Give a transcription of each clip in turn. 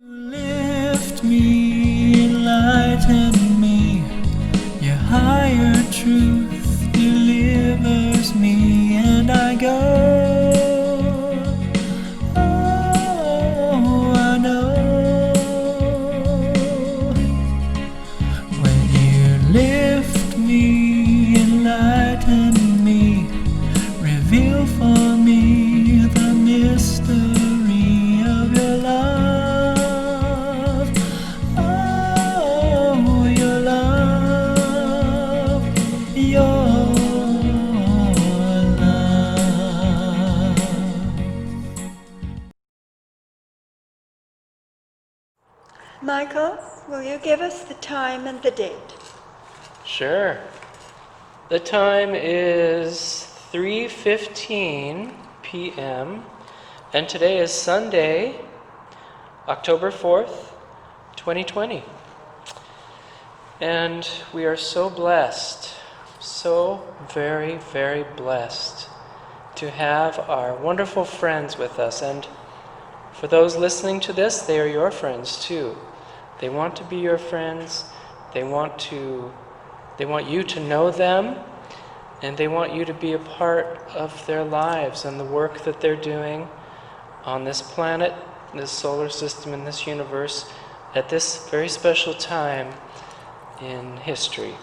Lift me, enlighten me, your higher truth delivers me, and I go. Oh, I know. When you lift me, enlighten me, reveal for me the mystery of your love. Michael, will you give us the time and the date? Sure. The time is 3:15 p.m. and today is Sunday, October 4th, 2020. And we are so blessed, so very, very blessed to have our wonderful friends with us. And for those listening to this, they are your friends too. They want to be your friends. They want you to know them, and they want you to be a part of their lives and the work that they're doing on this planet, this solar system, in this universe, at this very special time in history.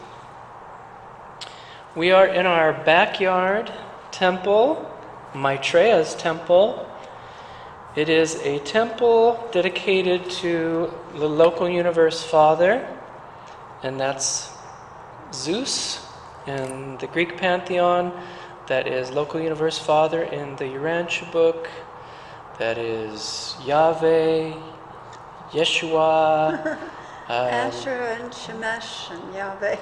We are in our backyard temple, Maitreya's temple. It is a temple dedicated to the local universe father, and that's Zeus in the Greek Pantheon. That is local universe father in the Urantia book. That is Yahweh, Yeshua, Asher and Shemesh and Yahweh.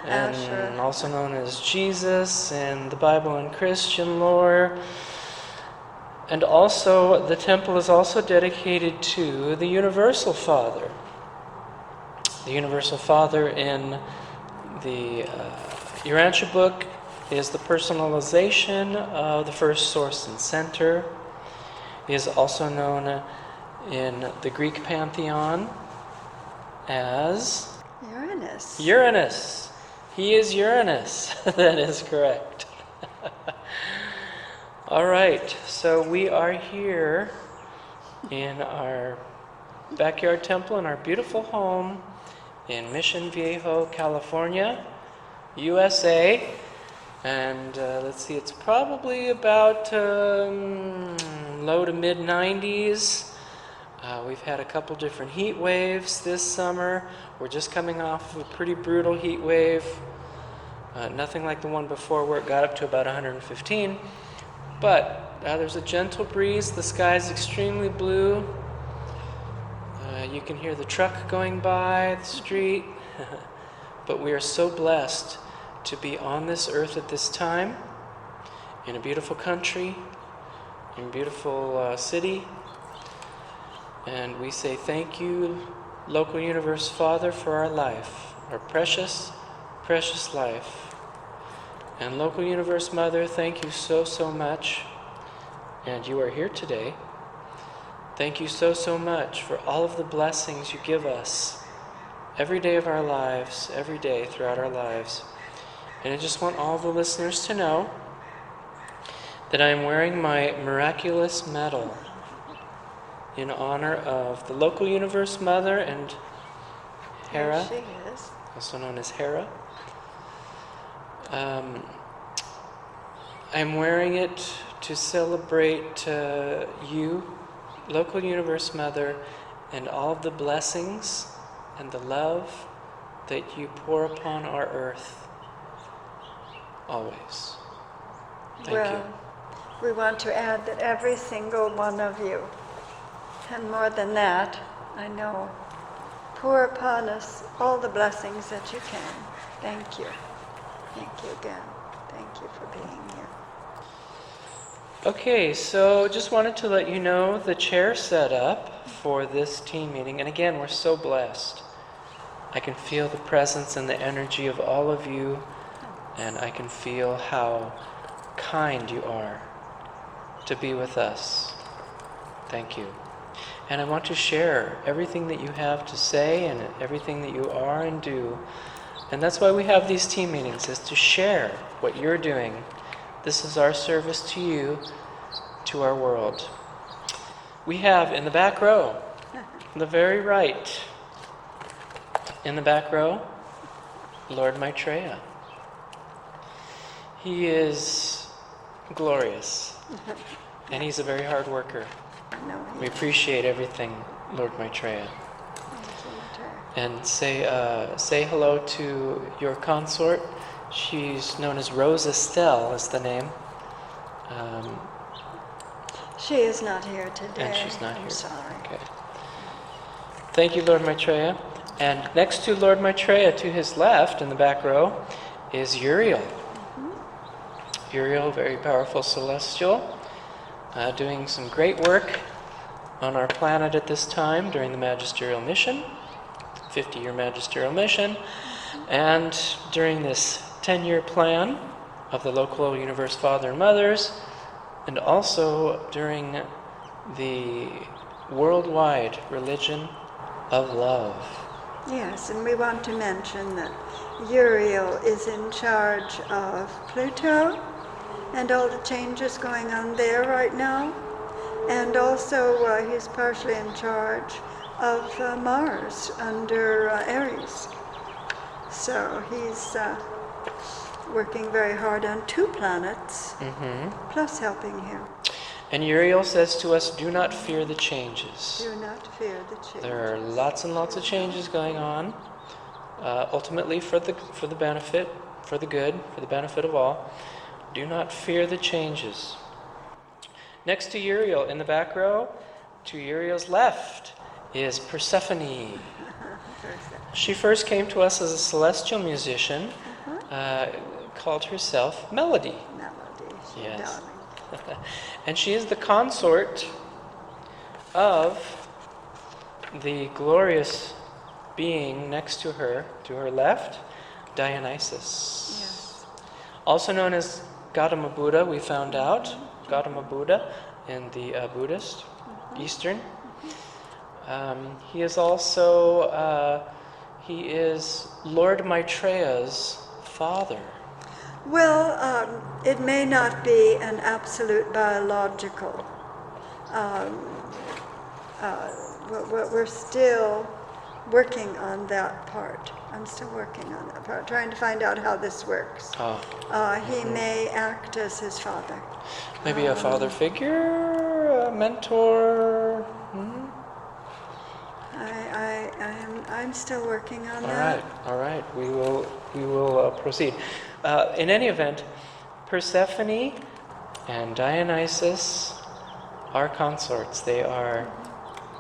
and also known as Jesus in the Bible and Christian lore. And also, the temple is also dedicated to the Universal Father. The Universal Father in the Urantia book is the personalization of the first source and center. He is also known in the Greek Pantheon as Uranus. Uranus. He is Uranus. That is correct. All right, so we are here in our backyard temple in our beautiful home in Mission Viejo, California, USA. And let's see, it's probably about low to mid 90s. We've had a couple different heat waves this summer. We're just coming off of a pretty brutal heat wave. Nothing like the one before where it got up to about 115. But there's a gentle breeze. The sky is extremely blue. You can hear the truck going by the street. But we are so blessed to be on this earth at this time, in a beautiful country, in a beautiful city. And we say thank you, local universe Father, for our life, our precious, precious life. And local universe Mother, thank you so, so much. And you are here today. Thank you so, so much for all of the blessings you give us every day of our lives, every day throughout our lives. And I just want all the listeners to know that I am wearing my miraculous medal in honor of the local universe Mother and Hera, There she is. also known as Hera. I'm wearing it to celebrate you, local universe Mother, and all of the blessings and the love that you pour upon our earth always. Thank you. We want to add that every single one of you, and more than that, I know, pour upon us all the blessings that you can. Thank you. Thank you again. Thank you for being here. Okay, so just wanted to let you know the chair set up for this team meeting. And again, we're so blessed. I can feel the presence and the energy of all of you, and I can feel how kind you are to be with us. Thank you. And I want to share everything that you have to say and everything that you are and do. And that's why we have these team meetings, is to share what you're doing. This is our service to you, to our world. We have in the back row, on the very right, in the back row, Lord Maitreya. He is glorious, and he's a very hard worker. We appreciate everything, Lord Maitreya. And say hello to your consort. She's known as Rose Estelle is the name. She is not here today. And she's not here. I'm sorry. Okay. Thank you, Lord Maitreya. And next to Lord Maitreya, to his left, in the back row, is Uriel. Uriel, very powerful celestial, doing some great work on our planet at this time during the magisterial mission, 50-year magisterial mission, and during this 10-year plan of the local universe father and mothers, and also during the worldwide religion of love. Yes, and we want to mention that Uriel is in charge of Pluto and all the changes going on there right now. And also he's partially in charge of Mars under Aries. So he's working very hard on 2 planets, plus helping him. And Uriel says to us, do not fear the changes. Do not fear the changes. There are lots and lots of changes going on, ultimately for the benefit, for the good, for the benefit of all. Do not fear the changes. Next to Uriel, in the back row, to Uriel's left, is Persephone. She first came to us as a celestial musician, called herself Melody. Melody, Yes. darling. And she is the consort of the glorious being next to her left, Dionysus. Yes. Also known as Gautama Buddha, we found out. Gautama Buddha in the Buddhist, Eastern. He is also, he is Lord Maitreya's father. Well, it may not be an absolute biological. We're still working on that part. I'm still working on that part, trying to find out how this works. He may act as his father. Maybe a father figure, a mentor. I'm still working on that. All right. We will proceed. In any event, Persephone and Dionysus are consorts. They are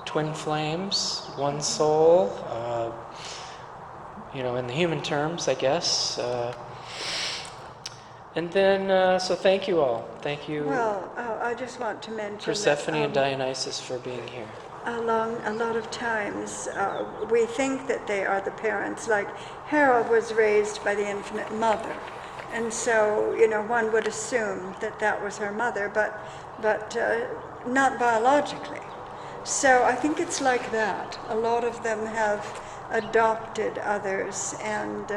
twin flames, one soul. In the human terms, I guess. And then, so thank you all. Thank you, Well, I just want to mention Persephone that, and Dionysus, for being here. a lot of times we think that they are the parents. Like Hera was raised by the Infinite Mother, and so one would assume that that was her mother, but not biologically. So I think it's like that. A lot of them have adopted others, and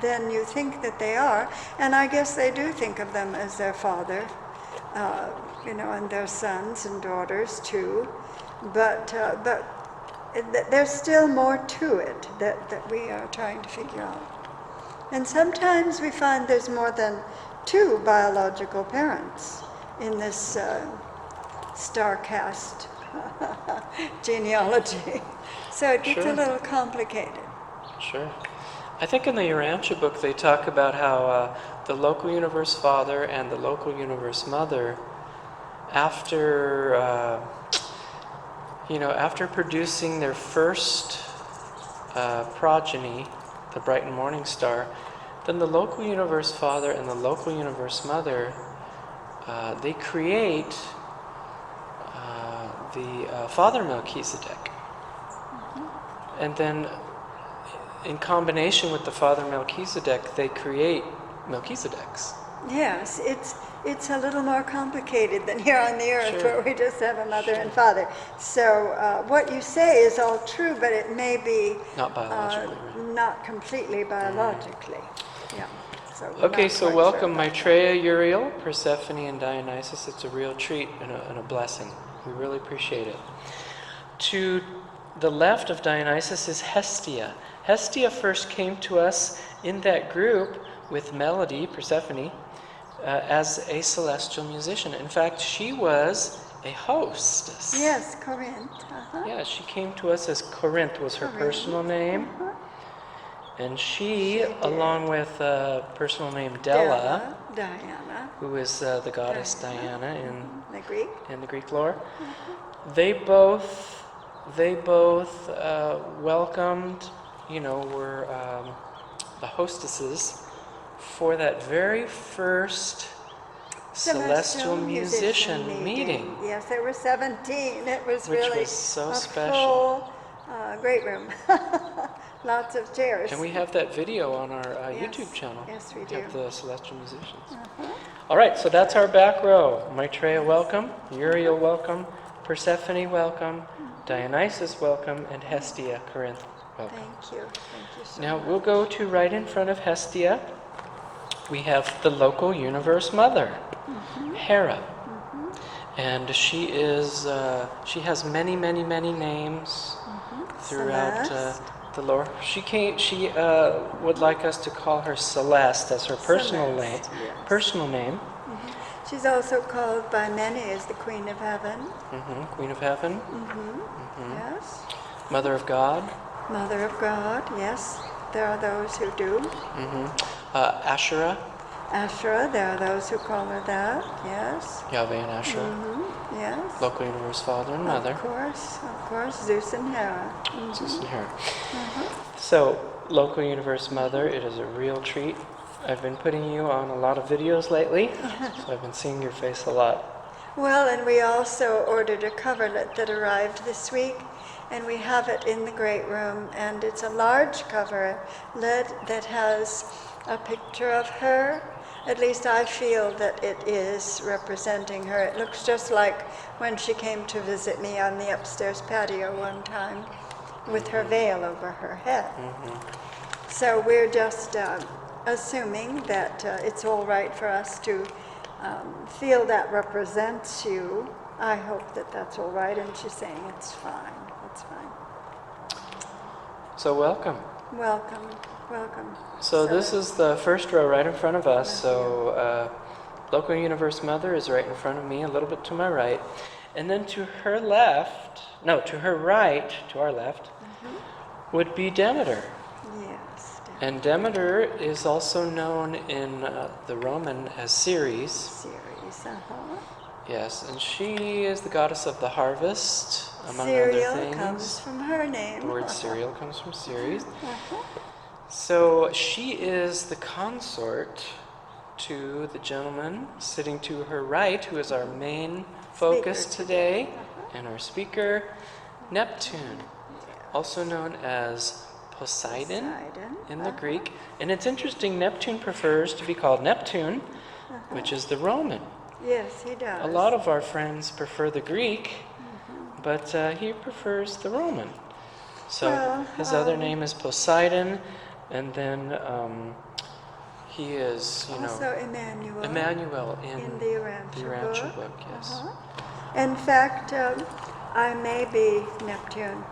then you think that they are, and I guess they do think of them as their father, and their sons and daughters too. But there's still more to it that we are trying to figure out. And sometimes we find there's more than 2 biological parents in this star-cast genealogy. So it gets Sure. a little complicated. Sure. I think in the Urantia book they talk about how the local universe father and the local universe mother, after after producing their first progeny, the bright and morning star, then the local universe father and the local universe mother, they create the Father Melchizedek. And then in combination with the Father Melchizedek, they create Melchizedeks. Yes, it's a little more complicated than here on the earth, Sure. where we just have a mother and father. So what you say is all true, but it may be Not biologically, right? not completely biologically. Yeah. So we're Okay, not so quite sure welcome about Maitreya, Uriel, Persephone, and Dionysus. It's a real treat and a blessing. We really appreciate it. To the left of Dionysus is Hestia. Hestia first came to us in that group with Melody, Persephone, as a celestial musician. In fact, she was a hostess. that. Yes, Corinth. Yeah, she came to us as Corinth was her Corinth. personal name. And she She did. along with a personal name Della, Diana, who is the goddess Diana the Greek. in the Greek lore, they both welcomed, were the hostesses for that very first celestial musician meeting. Yes, there were 17. It was Which really was so a special. full, great room. Lots of chairs. And we have that video on our Yes. YouTube channel. Yes, we have do. the celestial musicians. All right, so that's our back row. Maitreya, welcome. Uriel, welcome. Persephone, welcome. Dionysus, welcome. And Hestia, Corinth, welcome. Thank you. Thank you so Now much. we'll go to right in front of Hestia. We have the local universe mother, Hera. And she is, she has many, many, many names throughout Celeste. the lore. She would like us to call her Celeste as her personal name. Celeste, yes. Personal name. She's also called by many as the Queen of Heaven. Queen of Heaven. Yes. Mother of God. Mother of God. Yes. There are those who do. Asherah. Asherah. There are those who call her that. Yes. Yahweh and Asherah. Yes. Local universe father and mother. Of course, Zeus and Hera. Zeus and Hera. So, local universe mother, it is a real treat. I've been putting you on a lot of videos lately, so I've been seeing your face a lot. Well, and we also ordered a coverlet that arrived this week, and we have it in the great room, and it's a large coverlet that has a picture of her. At least I feel that it is representing her. It looks just like when she came to visit me on the upstairs patio one time with her veil over her head. So we're just assuming that it's all right for us to feel that represents you. I hope that that's all right, and she's saying it's fine. It's fine. So welcome. Welcome, welcome. So this is the first row right in front of us. So local universe mother is right in front of me, a little bit to my right. And then to her left, no, to her right, to our left, would be Demeter. Yes. And Demeter is also known in the Roman as Ceres. Series, Yes, and she is the goddess of the harvest, among Cereal other things. comes from her name. The word cereal comes from Ceres. So she is the consort to the gentleman sitting to her right, who is our main focus today, and our speaker, Neptune, also known as Poseidon in the Greek. And it's interesting, Neptune prefers to be called Neptune, which is the Roman. Yes, he does. A lot of our friends prefer the Greek, but he prefers the Roman. So Well, his other name is Poseidon, and then he is, also Immanuel. Immanuel in the Urantia book, yes. In fact, I may be, Neptune,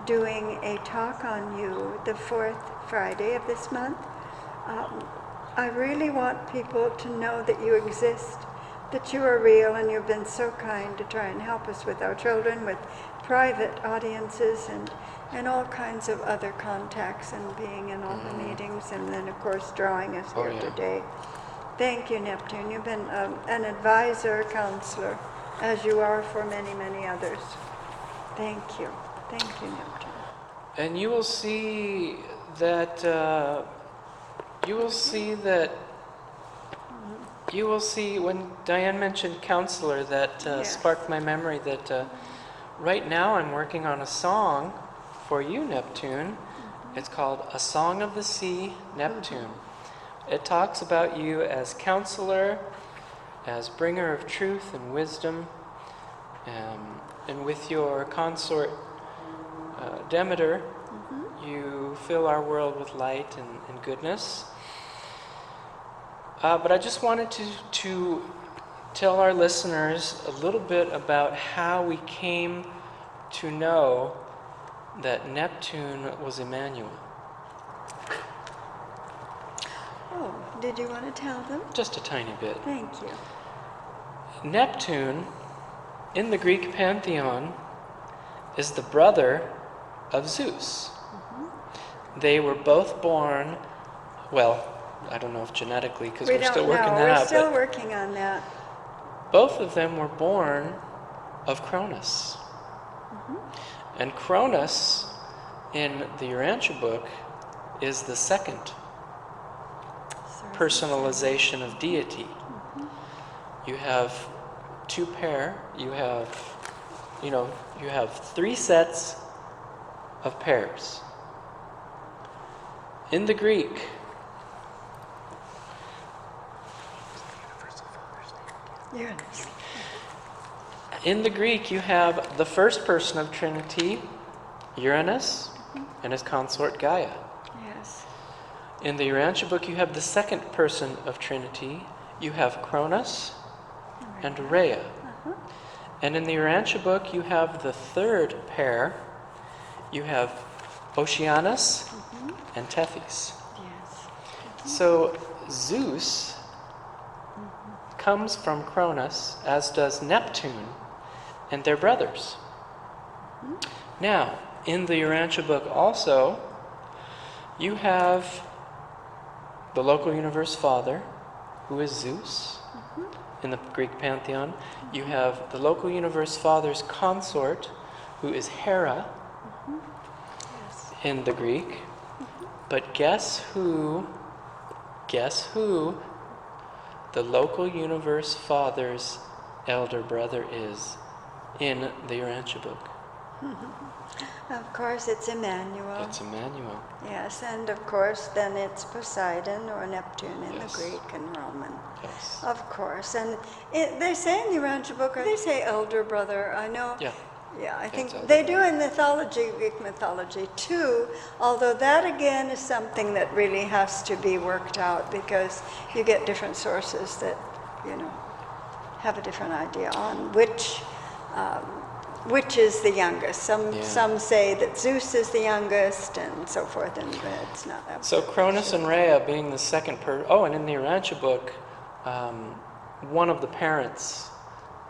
doing a talk on you the 4th Friday of this month. I really want people to know that you exist, that you are real, and you've been so kind to try and help us with our children, with private audiences and all kinds of other contacts, and being in all the meetings, and then of course drawing us here today. Thank you, Neptune. You've been an advisor, counselor, as you are for many, many others. Thank you. Thank you, Neptune. And you will see that, when Diane mentioned counselor, that sparked my memory that right now I'm working on a song for you, Neptune. It's called A Song of the Sea, Neptune. It talks about you as counselor, as bringer of truth and wisdom, and with your consort Demeter, you fill our world with light and goodness. But I just wanted to tell our listeners a little bit about how we came to know that Neptune was Immanuel. Oh, did you want to tell them? Just a tiny bit. Thank you. Neptune, in the Greek Pantheon, is the brother of Zeus. They were both born, well, I don't know if genetically, because we're still working that out. We're still working on that. Both of them were born of Cronus. And Cronus, in the Urantia book, is the second personalization of deity. You have two pair, you have three sets of pairs. In the Greek, Yes. In the Greek, you have the first person of Trinity, Uranus, and his consort Gaia. Yes. In the Urantia book, you have the second person of Trinity. You have Cronus and Rhea. And in the Urantia book, you have the third pair. You have Oceanus and Tethys. Yes. So Zeus comes from Cronus, as does Neptune, and they're brothers. Now, in the Urantia book also, you have the local universe father, who is Zeus. In the Greek Pantheon, you have the local universe father's consort, who is Hera, in the Greek. But guess who the local universe father's elder brother is in the Urantia book? Of course, it's Immanuel. It's Immanuel. Yes, and of course, then it's Poseidon or Neptune in Yes. the Greek and Roman. Yes. Of course, and they say in the Urantia book, they say elder brother. I know. Yeah. Yeah, I think elder they do in mythology, Greek mythology too, although that again is something that really has to be worked out because you get different sources that, have a different idea on which is the youngest. Some say that Zeus is the youngest and so forth, and it's not that. So Cronus and Rhea being the second and in the Urantia book, one of the parents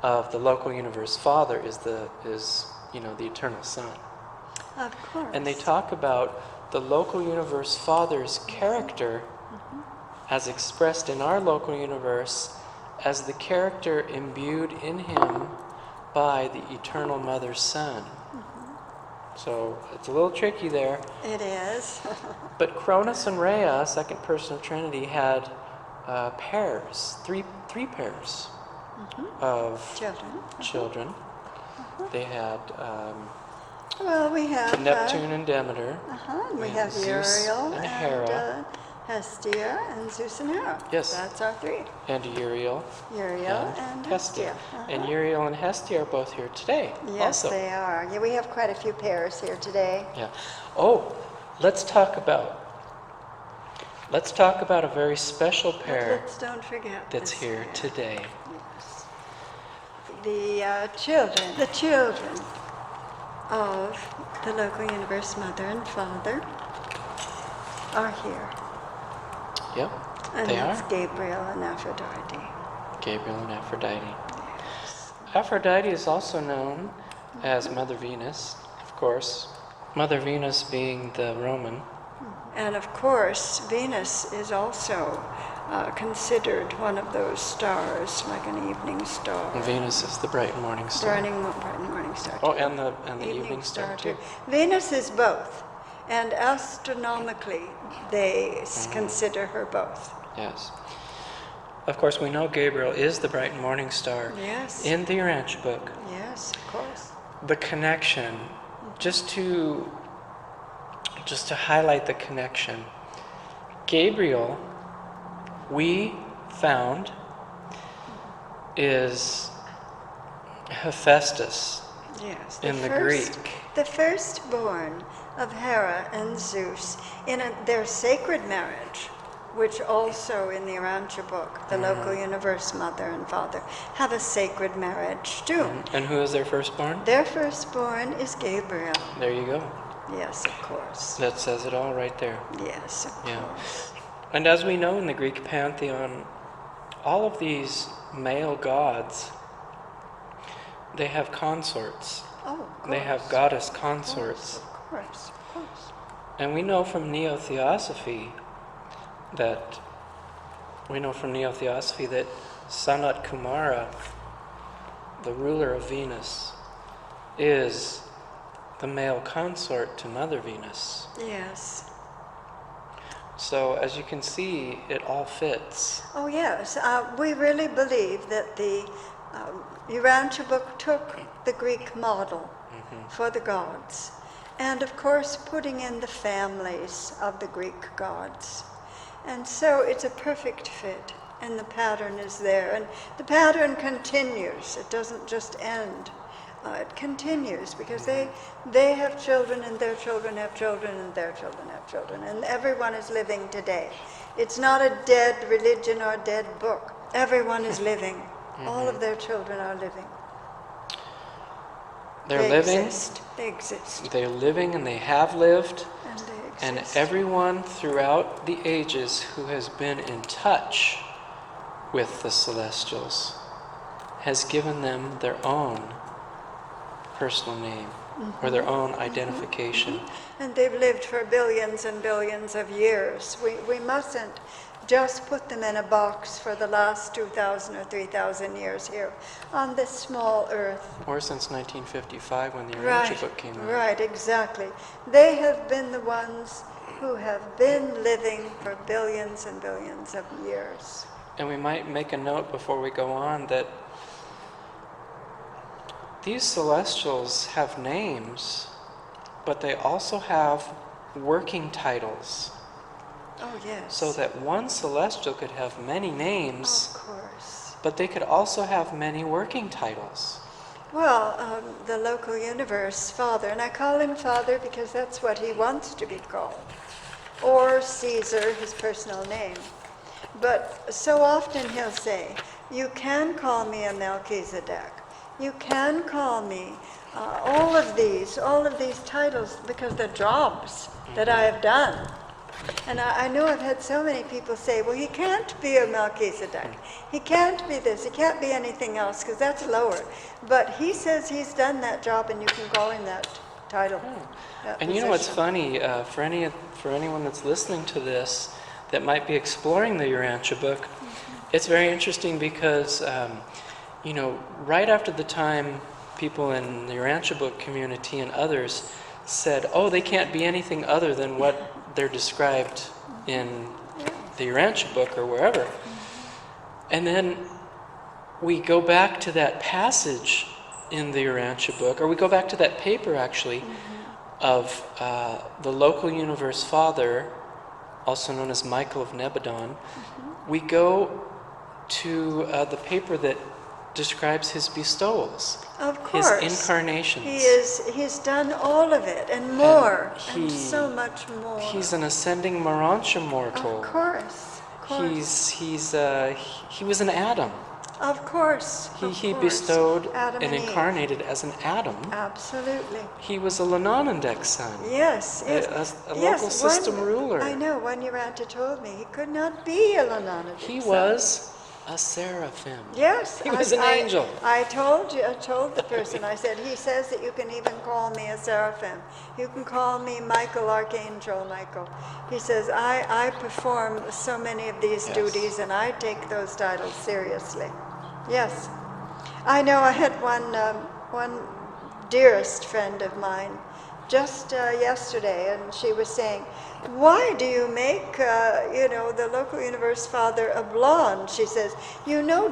of the local universe father is the eternal Son. Of course. And they talk about the local universe father's character as expressed in our local universe as the character imbued in him by the eternal mother's Son. So it's a little tricky there. It is. But Cronus and Rhea, second person of Trinity, had pairs, three pairs of children. They had we have Neptune and Demeter. We have Zeus Uriel and Hera. Hestia and Zeus and Hera. Yes. That's our three. And Uriel And Hestia. And Uriel and Hestia are both here today. Yes, also. they are. Yeah, we have quite a few pairs here today. Yeah. Oh, let's talk about a very special pair Let's don't forget that's this here pair. today. Yes. The children of the local universe mother and father are here. Yep, And they that's are. Gabriel and Aphrodite. Gabriel and Aphrodite. Aphrodite is also known as Mother Venus, of course. Mother Venus being the Roman. And of course, Venus is also considered one of those stars, like an evening star. And Venus is the bright morning star. Bright morning star. Oh, and the evening star too. Venus is both, and astronomically, they consider her both. Yes. Of course, we know Gabriel is the bright morning star. Yes. In the Urantia book. Yes, of course. The connection, just to highlight the connection, Gabriel we found is Hephaestus Yes, in the Greek. The firstborn of Hera and Zeus in their sacred marriage, which also in the Urantia book, the local universe mother and father, have a sacred marriage too. And who is their firstborn? Their firstborn is Gabriel. There you go. Yes, of course. That says it all right there. Yes, of course. And as we know in the Greek pantheon, all of these male gods, they have consorts. Oh, of course. They have goddess consorts. Of course. And we know from Neo-Theosophy that Sanat Kumara, the ruler of Venus, is the male consort to Mother Venus. Yes. So as you can see, it all fits. Oh, yes. We really believe that the Urantia book took the Greek model for the gods. And of course, putting in the families of the Greek gods. And so it's a perfect fit, and the pattern is there. And the pattern continues. It doesn't just end. It continues because they have children, and their children have children, and their children have children. And everyone is living today. It's not a dead religion or dead book. Everyone is living. All of their children are living. They're living. They exist. They're living, and they have lived. And they exist. And everyone throughout the ages who has been in touch with the celestials has given them their own personal name or their own identification. And they've lived for billions and billions of years. We mustn't just put them in a box for the last 2,000 or 3,000 years here on this small earth. Or since 1955 when the Urantia book came out. Right, exactly. They have been the ones who have been living for billions and billions of years. And we might make a note before we go on that these celestials have names, but they also have working titles. Oh, yes. So that one celestial could have many names, Of course. but they could also have many working titles. Well, the local universe father, and I call him father because that's what he wants to be called, or Caesar, his personal name. But so often he'll say, you can call me a Melchizedek. You can call me all of these titles because they're jobs that I have done. And I know I've had so many people say, well, he can't be a Melchizedek. He can't be this. He can't be anything else because that's lower. But he says he's done that job and you can call him that title. And you know what's funny, for anyone that's listening to this that might be exploring the Urantia book, it's very interesting because, right after the time people in the Urantia book community and others said, oh, they can't be anything other than what they're described in the Urantia book or wherever. And then we go back to that passage in the Urantia book, or we go back to that paper actually, of the local universe father, also known as Michael of Nebadon. We go to the paper that describes his bestowals, of course, his incarnations. He's done all of it and more, and so much more. He's an ascending Morantia mortal. Of course. He was an Atom. Of course. He bestowed Adam and incarnated as an atom. Absolutely. He was a Lenonendek son. Yes. A local system ruler. I know. One Urantia told me he could not be a Lenonendek son. He was a seraphim. Yes. He was an angel. I told the person, I said, he says that you can even call me a seraphim. You can call me Michael, Archangel Michael. He says, I perform so many of these duties and I take those titles seriously. Yes. I know I had one dearest friend of mine just yesterday, and she was saying, why do you make, the local universe father a blonde? She says,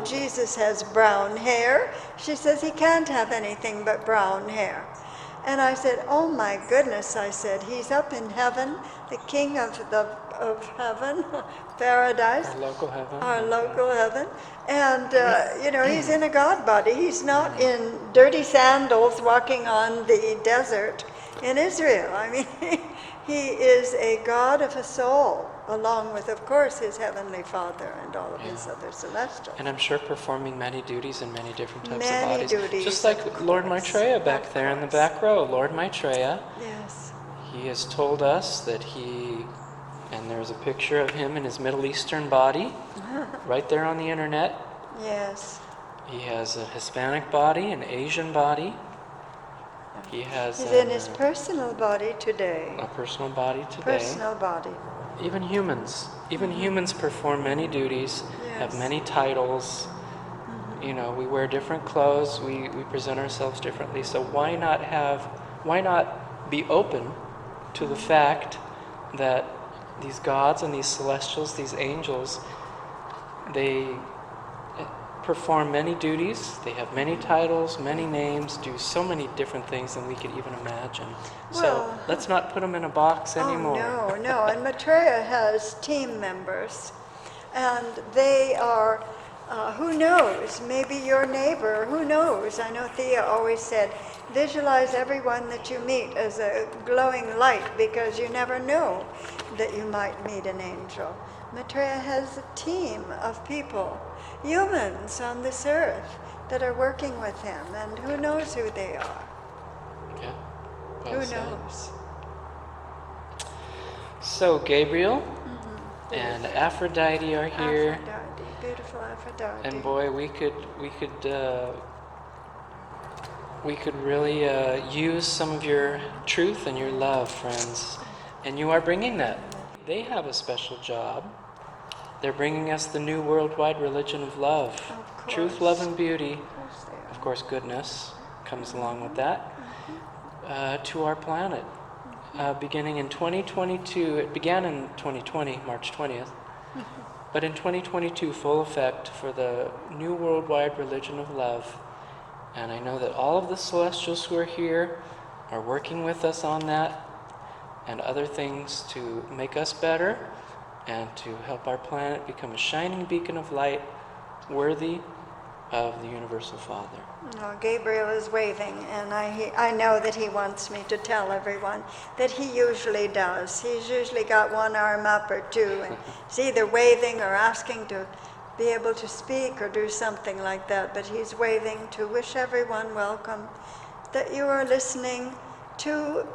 Jesus has brown hair. She says, he can't have anything but brown hair. And I said, oh my goodness, I said, he's up in heaven, the king of the of heaven, paradise. Our local heaven. Our local heaven. And, he's in a God body. He's not in dirty sandals walking on the desert in Israel. I mean, he is a God of a soul, along with, of course, his heavenly Father and all of his other celestials. And I'm sure performing many duties in many different types Many of bodies. duties, Just like of Lord course, Maitreya back of there in the course. back row. Lord Maitreya, Yes. he has told us that and there's a picture of him in his Middle Eastern body, right there on the internet. Yes. He has a Hispanic body, an Asian body. He has He's in his personal body today. a personal body today. Personal body. Even humans perform many duties, have Yes. many titles. We wear different clothes, we present ourselves differently. So why not be open to the fact that these gods and these celestials, these angels, they perform many duties, they have many titles, many names, do so many different things than we could even imagine. So Well, let's not put them in a box anymore. Oh, no. And Maitreya has team members, and they are, who knows, maybe your neighbor, who knows. I know Thea always said, visualize everyone that you meet as a glowing light, because you never know that you might meet an angel. Maitreya has a team of people, humans on this earth, that are working with him, and who knows who they are. Yeah. Well Who said. knows? So Gabriel and Aphrodite are here, Aphrodite, beautiful Aphrodite. and boy, we could really use some of your truth and your love, friends, and you are bringing that. They have a special job. They're bringing us the new worldwide religion of love. Of Truth, course. love, and beauty. Of course they are. Of course, goodness comes along with that, to our planet. Beginning in 2022, it began in 2020, March 20th, but in 2022, full effect for the new worldwide religion of love. And I know that all of the celestials who are here are working with us on that and other things to make us better and to help our planet become a shining beacon of light worthy of the Universal Father. Oh, Gabriel is waving, and I know that he wants me to tell everyone that he usually does. He's usually got one arm up or two, and he's either waving or asking to be able to speak or do something like that, but he's waving to wish everyone welcome, that you are listening to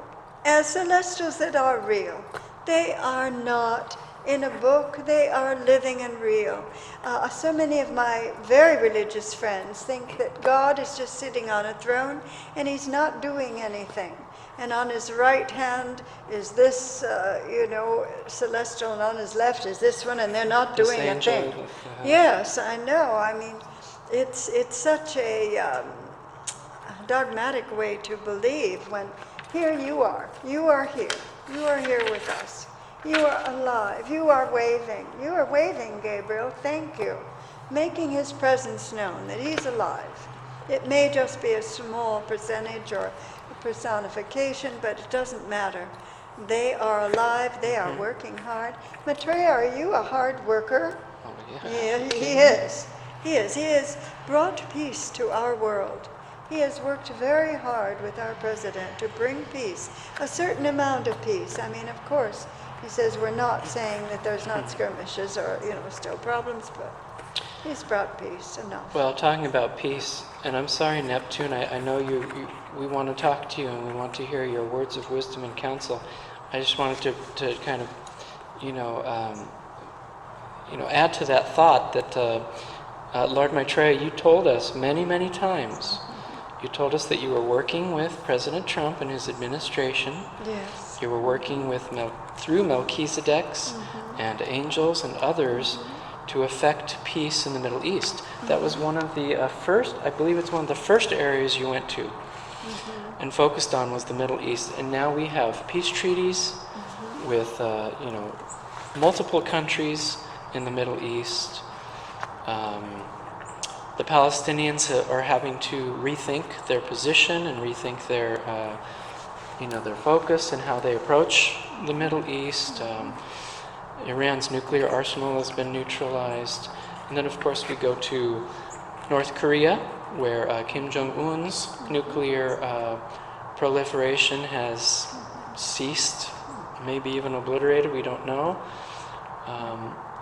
celestials that are real. They are not in a book, they are living and real. So many of my very religious friends think that God is just sitting on a throne and he's not doing anything. And on his right hand is this, celestial, and on his left is this one, and they're not This doing a angel thing. with, Yes, I know. I mean, it's such a dogmatic way to believe when here you are here. You are here with us. You are alive. You are waving, Gabriel. Thank you. Making his presence known, that he's alive. It may just be a small percentage or a personification, but it doesn't matter. They are alive. They are working hard. Maitreya, are you a hard worker? Oh, yeah. Yeah, he is. He is. He has brought peace to our world. He has worked very hard with our president to bring peace, a certain amount of peace. I mean, of course, he says we're not saying that there's not skirmishes or, still problems, but he's brought peace enough. Well, talking about peace, and I'm sorry, Neptune, I know we want to talk to you and we want to hear your words of wisdom and counsel. I just wanted to kind of, add to that thought that Lord Maitreya, you told us many, many times, you told us that you were working with President Trump and his administration. Yes. You were working with through Melchizedeks and angels and others to effect peace in the Middle East. That was one of the first, I believe it's one of the first areas you went to and focused on was the Middle East. And now we have peace treaties with, multiple countries in the Middle East. The Palestinians are having to rethink their position and rethink their, their focus and how they approach the Middle East. Iran's nuclear arsenal has been neutralized. And then, of course, we go to North Korea, where Kim Jong-un's nuclear proliferation has ceased, maybe even obliterated, we don't know.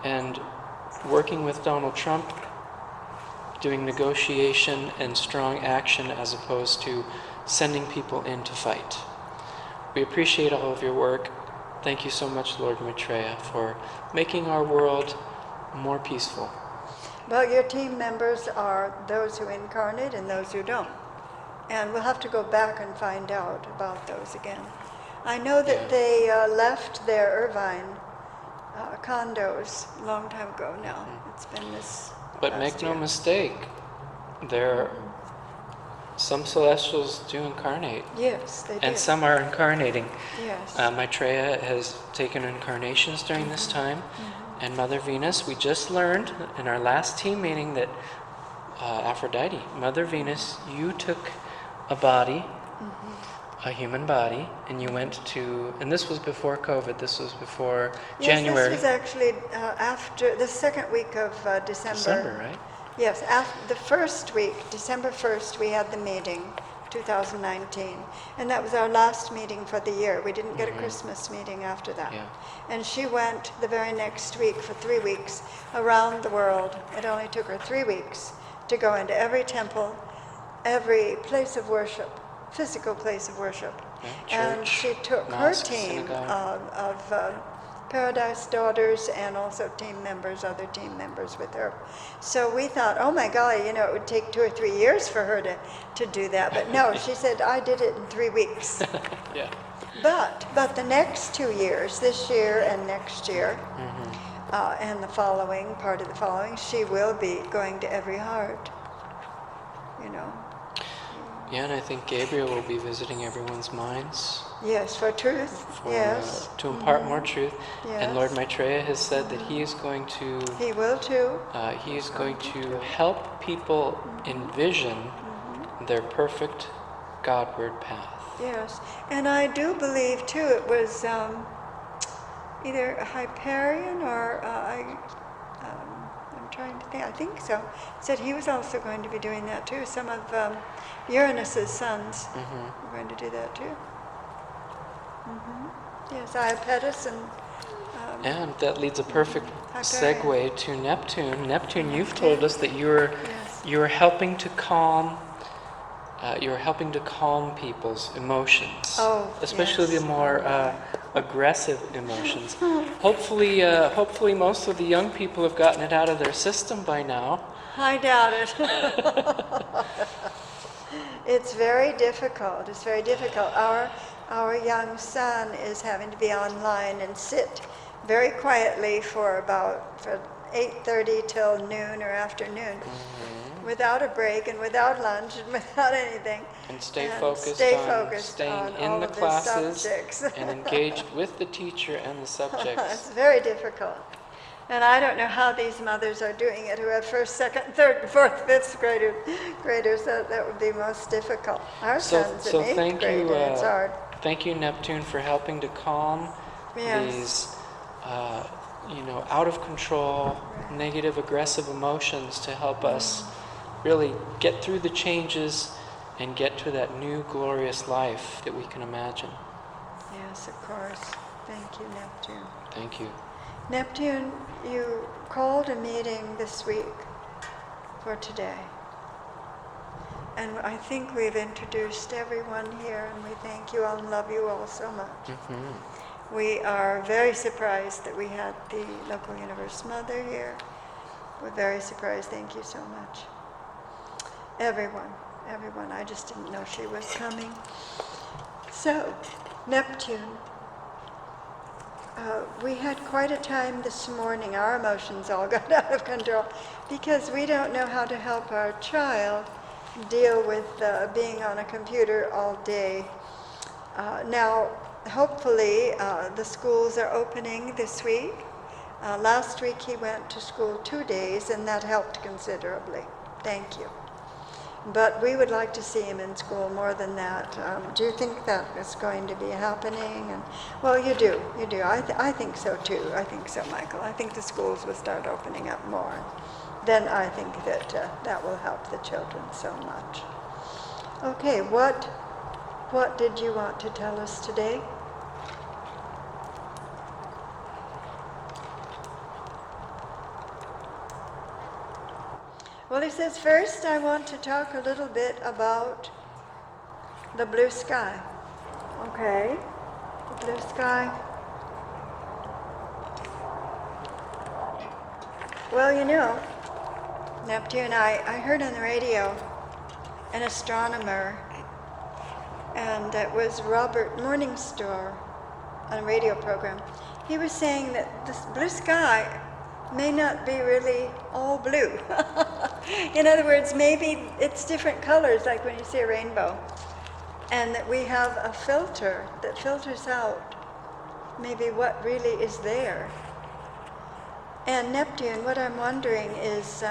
And working with Donald Trump, doing negotiation and strong action as opposed to sending people in to fight. We appreciate all of your work. Thank you so much, Lord Maitreya, for making our world more peaceful. Well, your team members are those who incarnate and those who don't. And we'll have to go back and find out about those again. I know that they left their Irvine condos a long time ago now. It's been this But make no mistake, some celestials do incarnate. Yes, they do. And some are incarnating. Yes. Maitreya has taken incarnations during this time. And Mother Venus, we just learned in our last team meeting that Aphrodite, Mother Venus, you took a body, a human body, and you went to, and this was before COVID, this was before January. Yes, this was actually after the second week of December. December, right? Yes, after the first week, December 1st, we had the meeting, 2019. And that was our last meeting for the year. We didn't get a Christmas meeting after that. Yeah. And she went the very next week for 3 weeks around the world. It only took her 3 weeks to go into every temple, every place of worship, physical place of worship. Yeah, and church, she took mosque, her team synagogue. of Paradise Daughters and also team members, other team members with her. So we thought, oh my golly, you know, it would take 2 or 3 years for her to do that. But no, she said, I did it in 3 weeks. Yeah. But the next 2 years, this year and next year, and the following, part of the following, she will be going to every heart, you know. Yeah, and I think Gabriel will be visiting everyone's minds. Yes, for truth, yes. To impart more truth. Yes. And Lord Maitreya has said that he is going to... He will too. He is going to help people envision their perfect Godward path. Yes, and I do believe too it was either Hyperion or I'm trying to think. I think so. Said he was also going to be doing that too. Some of Uranus's sons were going to do that too. Yes, Iapetus and. And that leads a perfect Hyperion. segue to Neptune. Neptune, you've told us that Yes. you are helping to calm. You're helping to calm people's emotions, especially yes. the more aggressive emotions. Hopefully, most of the young people have gotten it out of their system by now. I doubt it. It's very difficult. It's very difficult. Our young son is having to be online and sit very quietly for 8:30 till noon or afternoon, without a break and without lunch and without anything. And stay focused staying on in all the of classes subjects. and engaged with the teacher and the subjects. It's very difficult. And I don't know how these mothers are doing it who have first, second, third, fourth, fifth graders. That would be most difficult. Our son's in eighth grade and it's hard. Thank you, Neptune, for helping to calm these out of control, negative, aggressive emotions to help us really get through the changes and get to that new glorious life that we can imagine. Yes, of course. Thank you, Neptune. Thank you. Neptune, you called a meeting this week for today. And I think we've introduced everyone here, and we thank you all and love you all so much. We are very surprised that we had the local universe mother here. We're very surprised. Thank you so much. Everyone. I just didn't know she was coming. So, Neptune. We had quite a time this morning. Our emotions all got out of control because we don't know how to help our child deal with being on a computer all day. Now, hopefully, the schools are opening this week. Last week he went to school 2 days, and that helped considerably. Thank you. But we would like to see him in school more than that. Do you think that is going to be happening? And well, you do. I think so too. I think so, Michael. I think the schools will start opening up more. Then I think that that will help the children so much. Okay, what did you want to tell us today? Well, he says, first I want to talk a little bit about the blue sky. Okay, the blue sky. Well, you know, Neptune, I heard on the radio an astronomer, and it was Robert Morningstar on a radio program. He was saying that this blue sky may not be really all blue. In other words, maybe it's different colors, like when you see a rainbow, and that we have a filter that filters out maybe what really is there. And Neptune, what I'm wondering is,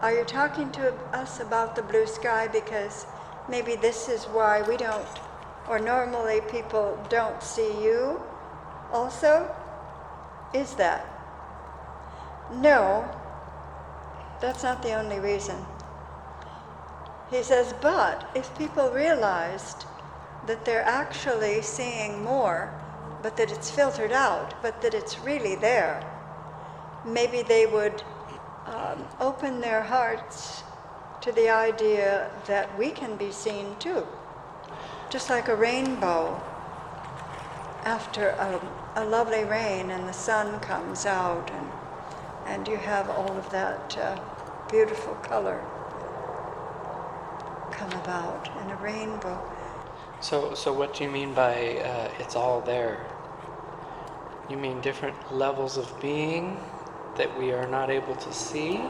are you talking to us about the blue sky because maybe this is why we don't, or normally people don't see you also? Is that? No, that's not the only reason. He says, but if people realized that they're actually seeing more, but that it's filtered out, but that it's really there, maybe they would open their hearts to the idea that we can be seen too. Just like a rainbow after a lovely rain and the sun comes out and you have all of that beautiful color come about in a rainbow. So what do you mean by it's all there? You mean different levels of being that we are not able to see?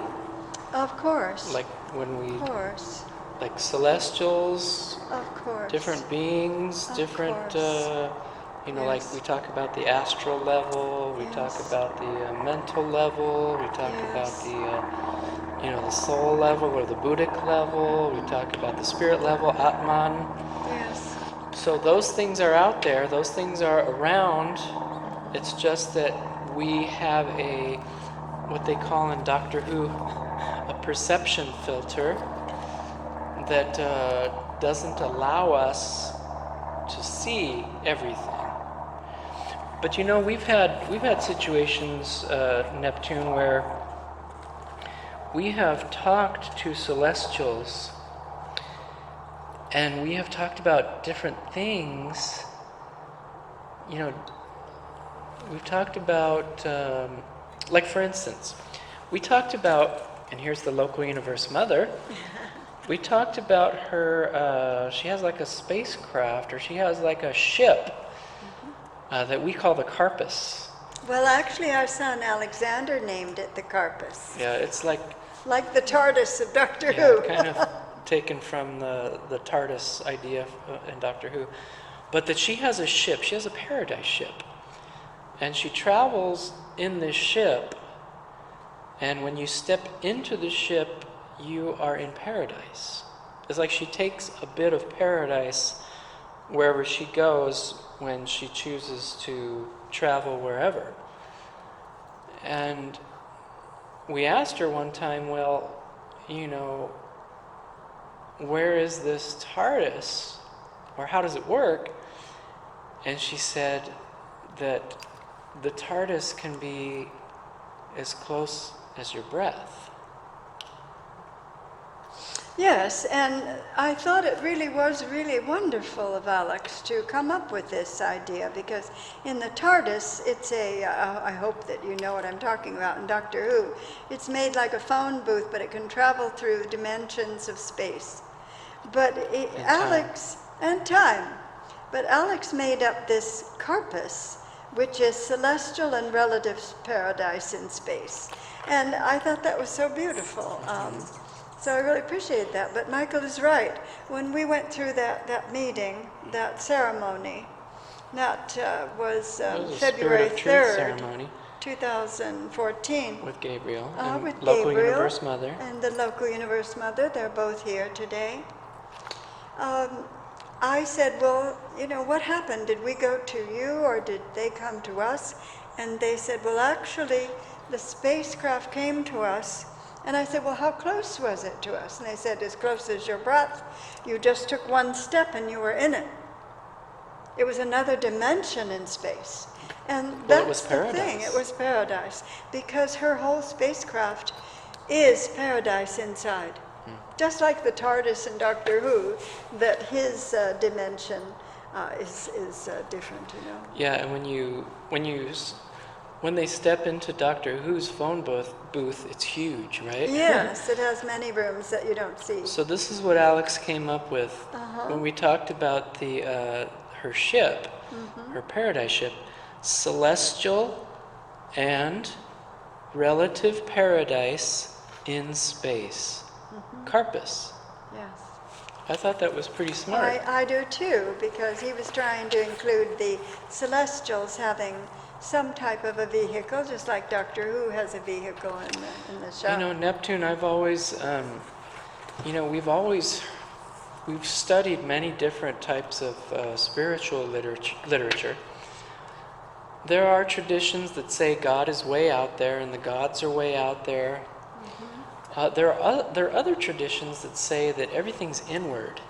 Of course. Like when we... Of course. Like celestials? Of course. Different beings, Of different... course. Yes. Like we talk about the astral level, we talk about the mental level, we talk about the, the soul level or the Buddhic level, we talk about the spirit level, Atman. Yes. So those things are out there, those things are around. It's just that we have what they call in Doctor Who, a perception filter that doesn't allow us to see everything. But we've had situations, Neptune, where we have talked to celestials and we have talked about different things. We've talked about, like for instance, we talked about, and here's the local universe mother, we talked about her, she has like a spacecraft, or she has like a ship that we call the Carpus. Well, actually, our son Alexander named it the Carpus. Yeah, it's like the TARDIS of Doctor Who. kind of taken from the TARDIS idea in Doctor Who. But that she has a ship, she has a paradise ship. And she travels in this ship, and when you step into the ship, you are in paradise. It's like she takes a bit of paradise wherever she goes when she chooses to travel wherever. And we asked her one time, well, where is this TARDIS? Or how does it work? And she said that the TARDIS can be as close as your breath. Yes, and I thought it really was really wonderful of Alex to come up with this idea, because in the TARDIS, it's I hope that you know what I'm talking about in Doctor Who, it's made like a phone booth, but it can travel through dimensions of space. But Alex, and time. But Alex made up this Carpus, which is celestial and relative paradise in space. And I thought that was so beautiful. So I really appreciate that. But Michael is right. When we went through that meeting, that ceremony, that was February 3rd, 2014. With Gabriel and With local Gabriel universe mother. and the local universe mother. They're both here today. I said, well, what happened? Did we go to you or did they come to us? And they said, well, actually, the spacecraft came to us. And I said, well, how close was it to us? And they said, as close as your breath. You just took one step and you were in it. It was another dimension in space. And that's the thing. It was paradise. Because her whole spacecraft is paradise inside. Just like the TARDIS in Doctor Who, that his dimension is different, Yeah, and when they step into Doctor Who's phone booth, it's huge, right? Yes, it has many rooms that you don't see. So this is what Alex came up with when we talked about her ship, her paradise ship, celestial and relative paradise in space. Carpus. Yes. I thought that was pretty smart. I do too, because he was trying to include the celestials having some type of a vehicle, just like Doctor Who has a vehicle in the show. Neptune, I've always, we've studied many different types of spiritual literature. There are traditions that say God is way out there and the gods are way out there. There are other traditions that say that everything's inward.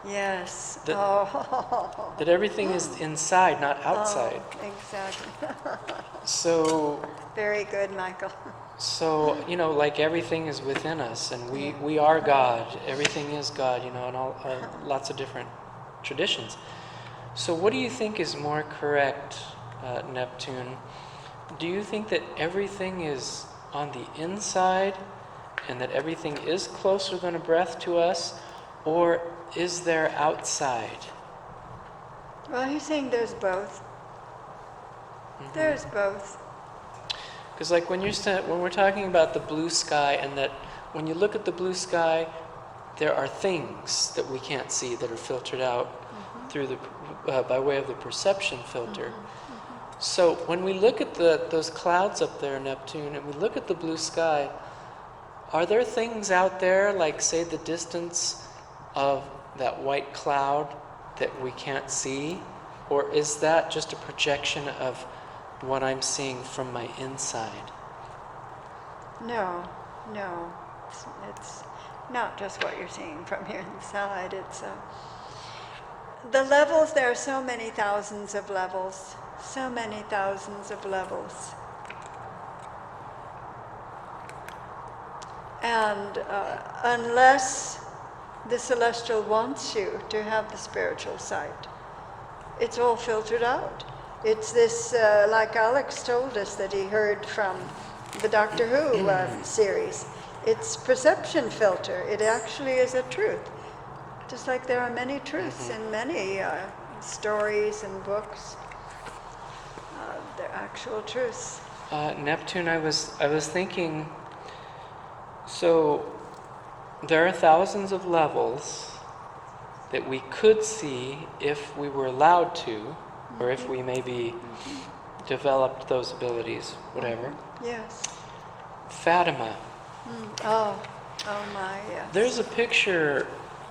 Yes. That everything is inside, not outside. Exactly. So. Very good, Michael. So, like everything is within us, and we are God. Everything is God, and all lots of different traditions. So what do you think is more correct, Neptune? Do you think that everything is on the inside and that everything is closer than a breath to us, or is there outside? Well, he's saying there's both. There's both. Because like when we're talking about the blue sky, and that when you look at the blue sky, there are things that we can't see that are filtered out through by way of the perception filter. So when we look at those clouds up there, Neptune, and we look at the blue sky, are there things out there, like say the distance of that white cloud that we can't see? Or is that just a projection of what I'm seeing from my inside? No. It's not just what you're seeing from your inside. It's the levels, there are so many thousands of levels. So many thousands of levels. And unless the celestial wants you to have the spiritual sight, it's all filtered out. It's this, like Alex told us that he heard from the Doctor Who series. It's perception filter. It actually is a truth. Just like there are many truths in many stories and books. They're actual truths. Neptune, I was thinking, so there are thousands of levels that we could see if we were allowed to, or if we maybe developed those abilities, whatever. Yes. Fatima. Oh my, yes. There's a picture,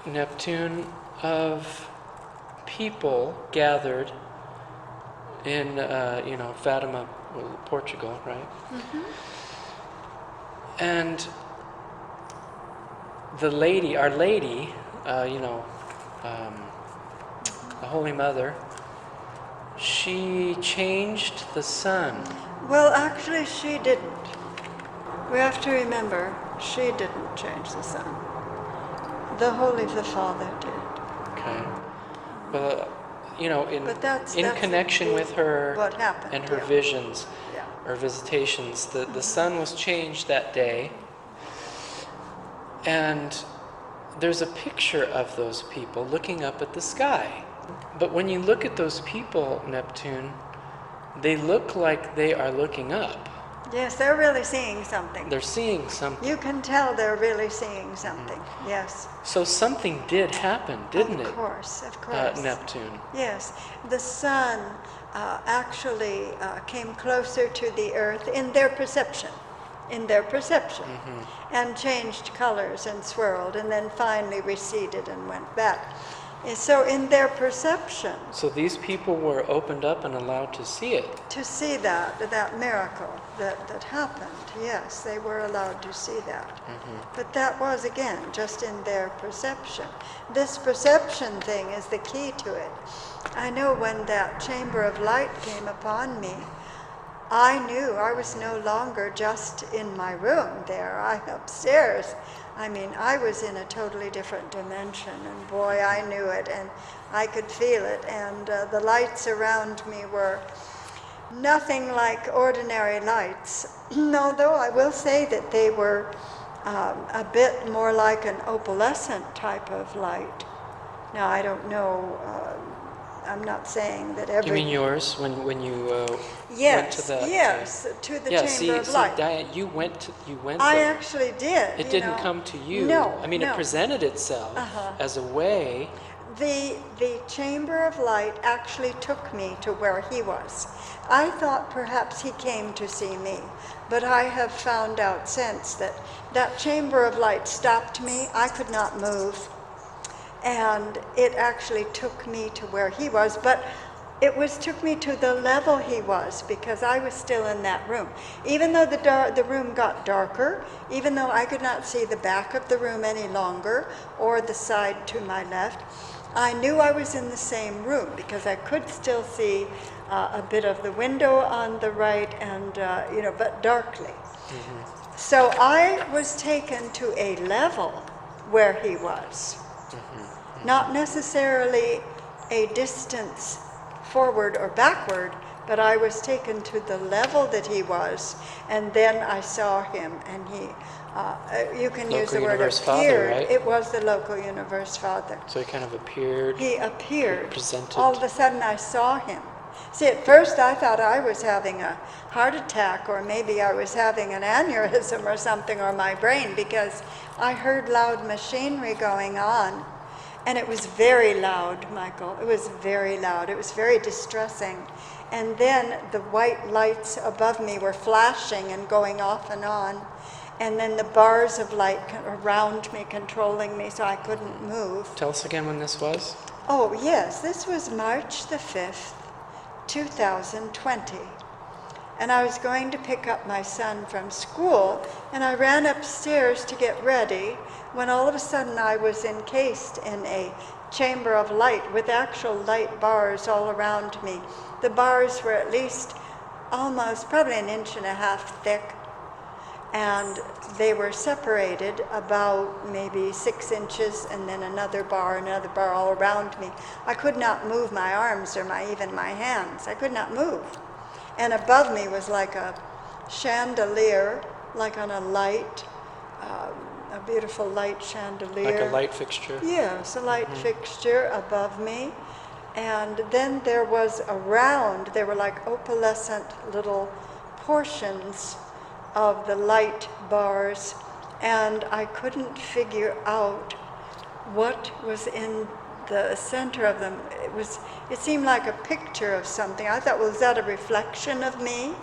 Neptune, of people gathered in, Fatima, Portugal, right? And the lady, Our Lady, the Holy Mother, she changed the sun. Well, actually, she didn't. We have to remember, she didn't change the sun. The Father did. Okay. Well, But in connection with her what happened, and her visions, Yeah. or visitations, the sun was changed that day. And there's a picture of those people looking up at the sky. But when you look at those people, Neptune, they look like they are looking up. Yes, they're really seeing something. They're seeing something. You can tell they're really seeing something. Yes. So something did happen, didn't it? Of course, of course. Neptune. Yes, the sun actually came closer to the earth in their perception, and changed colors and swirled, and then finally receded and went back. And so in their perception, So these people were opened up and allowed to see it. to see that miracle that happened, yes, they were allowed to see that. But that was, again, just in their perception. This perception thing is the key to it. I know when that chamber of light came upon me, I knew I was no longer just in my room there, upstairs. I mean, I was in a totally different dimension, and boy, I knew it, and I could feel it, and the lights around me were nothing like ordinary lights, although I will say that they were a bit more like an opalescent type of light. Now, I don't know, I'm not saying that every... You mean yours when you Yes, went to the yes, to the chamber of light. Diane, you went I there. actually did. It didn't come to you. No, I mean, no. it presented itself as a way. The chamber of light actually took me to where he was. I thought perhaps he came to see me, but I have found out since that that chamber of light stopped me. I could not move, and it actually took me to where he was, but it took me to the level he was, because I was still in that room. Even though the room got darker, even though I could not see the back of the room any longer or the side to my left, I knew I was in the same room because I could still see a bit of the window on the right, and but darkly. So I was taken to a level where he was, not necessarily a distance forward or backward, but I was taken to the level that he was, and then I saw him, and he, you can use the word Universe appeared. Father, right? It was the local universe father. So he kind of appeared. He appeared. Presented. All of a sudden I saw him. See, at first I thought I was having a heart attack, or maybe I was having an aneurysm or something, or my brain, because I heard loud machinery going on. And it was very loud, Michael. It was very loud. It was very distressing. And then the white lights above me were flashing and going off and on. And then the bars of light around me, controlling me, so I couldn't move. Tell us again when this was. Oh, yes. This was March the 5th, 2020. And I was going to pick up my son from school, and I ran upstairs to get ready, when all of a sudden I was encased in a chamber of light with actual light bars all around me. The bars were at least probably 1.5 inches thick, and they were separated about maybe 6 inches, and then another bar all around me. I could not move my arms or even my hands. I could not move. And above me was like a chandelier, like on a light, a beautiful light chandelier. Like a light fixture. Yes, a light fixture above me. And then there was there were like opalescent little portions of the light bars, and I couldn't figure out what was in the center of them. It seemed like a picture of something. I thought, was that a reflection of me?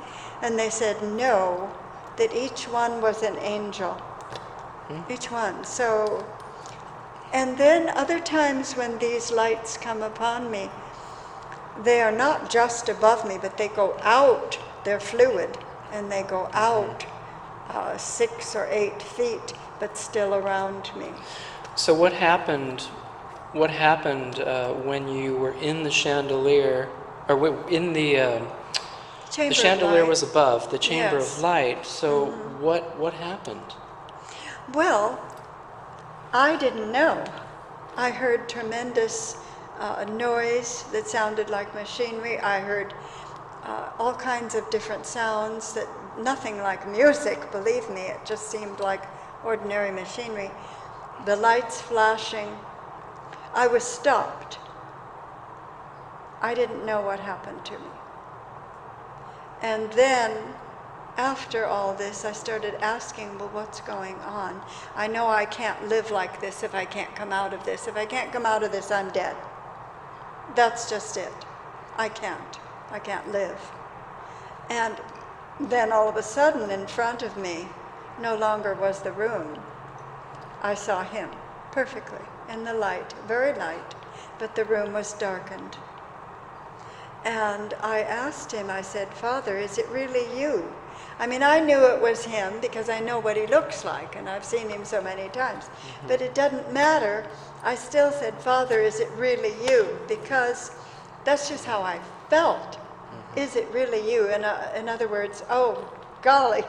And they said no, that each one was an angel. Each one. So, and then other times when these lights come upon me, they are not just above me, but they go out. They're fluid, and they go out 6 or 8 feet, but still around me. So what happened when you were in the chandelier, or in the chandelier was above, the chamber of light. So what happened? Well, I didn't know. I heard tremendous noise that sounded like machinery. I heard all kinds of different sounds, that nothing like music, believe me. It just seemed like ordinary machinery. The lights flashing. I was stopped. I didn't know what happened to me. And then after all this, I started asking, well, what's going on? I know I can't live like this if I can't come out of this. If I can't come out of this, I'm dead. That's just it. I can't live. And then all of a sudden, in front of me, no longer was the room. I saw him perfectly in the light, very light, but the room was darkened. And I asked him, I said, Father, is it really you? I mean, I knew it was him because I know what he looks like, and I've seen him so many times. Mm-hmm. But it doesn't matter. I still said, Father, is it really you? Because that's just how I felt. Mm-hmm. Is it really you? And in other words, oh, golly,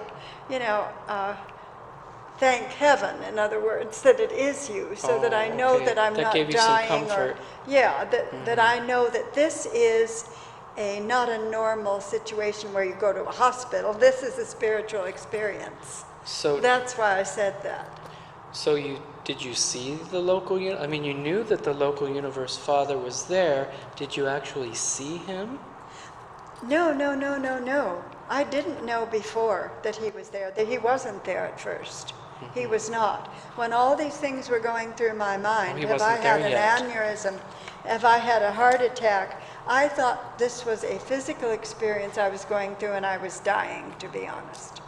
thank heaven, in other words, that it is you, so that I know that I'm not gave you dying. Some comfort. That I know that this is not a normal situation where you go to a hospital. This is a spiritual experience. So that's why I said that. So did you see the local, I mean, you knew that the local universe father was there. Did you actually see him? No. I didn't know before that he was there, that he wasn't there at first. Mm-hmm. He was not. When all these things were going through my mind, have I had an aneurysm, have I had a heart attack, I thought this was a physical experience I was going through and I was dying, to be honest,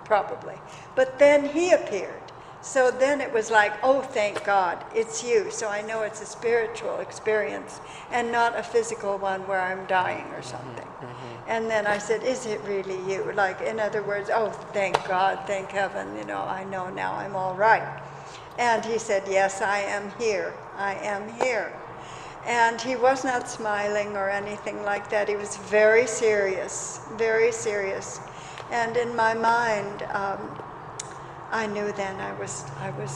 probably. But then he appeared. So then it was like, oh, thank God, it's you. So I know it's a spiritual experience and not a physical one where I'm dying or something. Mm-hmm. And then I said, is it really you? Like, in other words, oh, thank God, thank heaven, I know now I'm all right. And he said, yes, I am here. I am here. And he was not smiling or anything like that. He was very serious, very serious. And in my mind, I knew then I was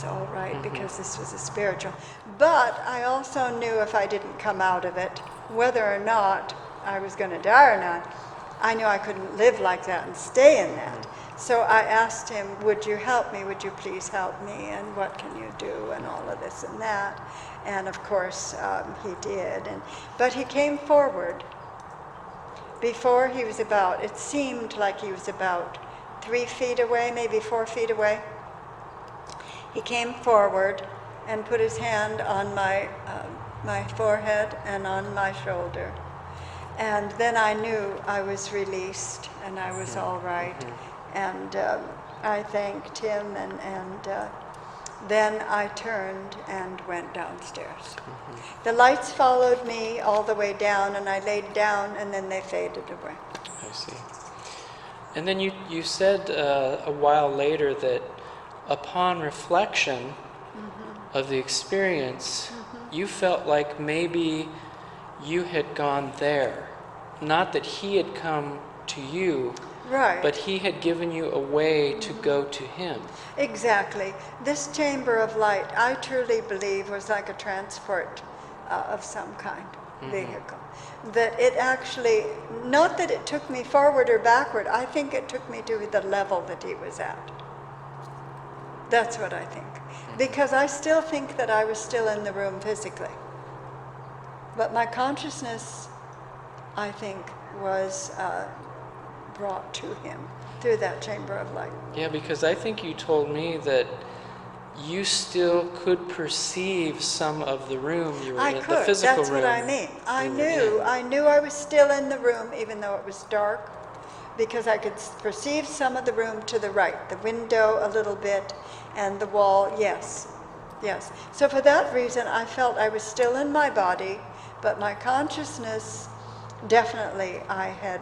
all right, mm-hmm. because this was a spiritual. But I also knew if I didn't come out of it, whether or not I was going to die or not, I knew I couldn't live like that and stay in that. So I asked him, would you help me? Would you please help me? And what can you do? And all of this and that. And of course, he did. But he came forward. Before he was it seemed like he was about 3 feet away, maybe 4 feet away. He came forward and put his hand on my forehead and on my shoulder. And then I knew I was released and I was all right. Mm-hmm. And I thanked him and then I turned and went downstairs. Mm-hmm. The lights followed me all the way down and I laid down and then they faded away. I see. And then you said a while later that upon reflection mm-hmm. of the experience, mm-hmm. you felt like maybe you had gone there. Not that he had come to you, right, but he had given you a way to go to him. Exactly. This chamber of light, I truly believe, was like a transport of some kind, mm-hmm. vehicle. That it actually, not that it took me forward or backward, I think it took me to the level that he was at. That's what I think. Mm-hmm. Because I still think that I was still in the room physically. But my consciousness, I think, was brought to him through that chamber of light. Yeah, because I think you told me that you still could perceive some of the room you were in, the physical room. That's what I mean. I knew I was still in the room, even though it was dark, because I could perceive some of the room to the right, the window a little bit, and the wall, yes. So for that reason, I felt I was still in my body, but my consciousness, definitely I had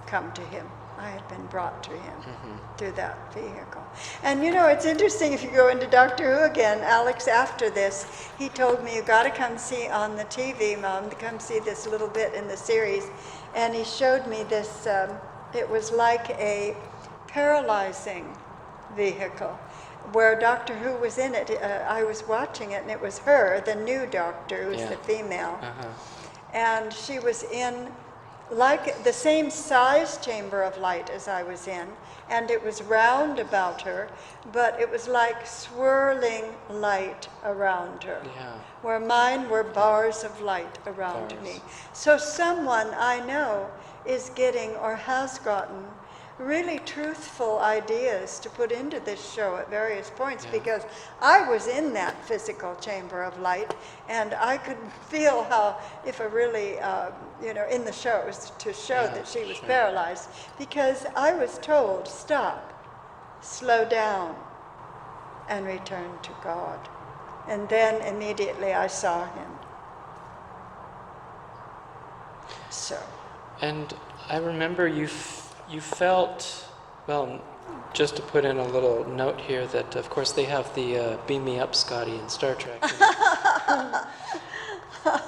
come to him. I had been brought to him mm-hmm. through that vehicle. And it's interesting, if you go into Doctor Who again, Alex, after this, he told me, you got to come see on the TV, Mom, to come see this little bit in the series. And he showed me this, it was like a paralyzing vehicle, where Doctor Who was in it. I was watching it, and it was her, the new doctor, who's the female. Uh-huh. And she was in like the same size chamber of light as I was in, and it was round about her, but it was like swirling light around her, where mine were bars of light around me. So someone I know is getting or has gotten really truthful ideas to put into this show at various points, because I was in that physical chamber of light, and I could feel how, if I really, in the shows, to show that she was paralyzed, because I was told, stop, slow down, and return to God. And then immediately I saw him. So. And I remember you felt, well, just to put in a little note here that, of course, they have the Beam Me Up, Scotty in Star Trek.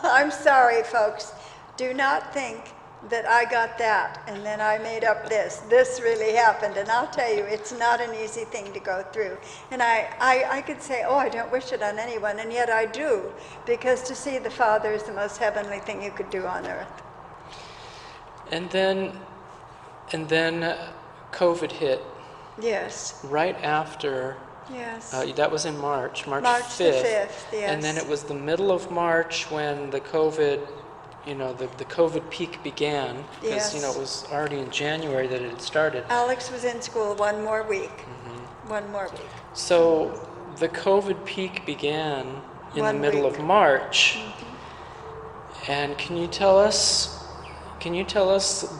I'm sorry, folks. Do not think that I got that and then I made up this. This really happened, and I'll tell you, it's not an easy thing to go through. And I could say, oh, I don't wish it on anyone, and yet I do, because to see the Father is the most heavenly thing you could do on earth. And then COVID hit. Yes. Right after. Yes. That was in March March 5th. the 5th, yes. And then it was the middle of March when the COVID, the COVID peak began. Because, Yes. it was already in January that it had started. Alex was in school one more week. Mm-hmm. One more week. So the COVID peak began in the middle of March. Mm-hmm. And can you tell us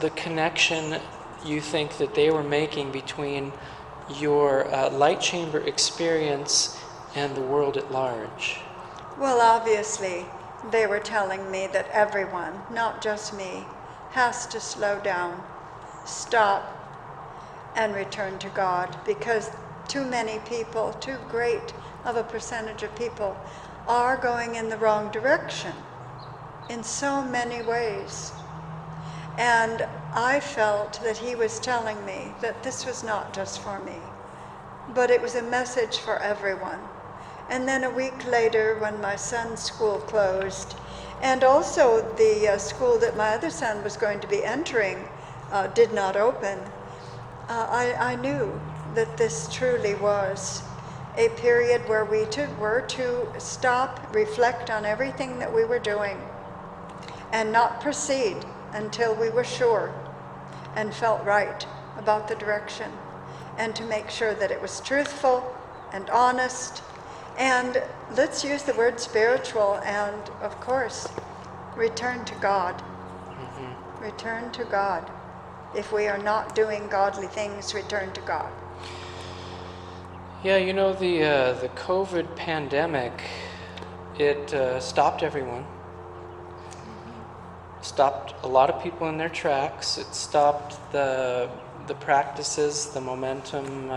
the connection you think that they were making between your light chamber experience and the world at large? Well, obviously, they were telling me that everyone, not just me, has to slow down, stop, and return to God, because too many people, too great of a percentage of people, are going in the wrong direction in so many ways. And I felt that he was telling me that this was not just for me, but it was a message for everyone. And then a week later, when my son's school closed, and also the school that my other son was going to be entering did not open, I knew that this truly was a period where we were to stop, reflect on everything that we were doing, and not proceed until we were sure and felt right about the direction, and to make sure that it was truthful and honest, and let's use the word spiritual, and of course, return to God. Mm-hmm. Return to God. If we are not doing godly things, return to God. Yeah, the COVID pandemic, it stopped everyone. Stopped a lot of people in their tracks. It stopped the practices, the momentum,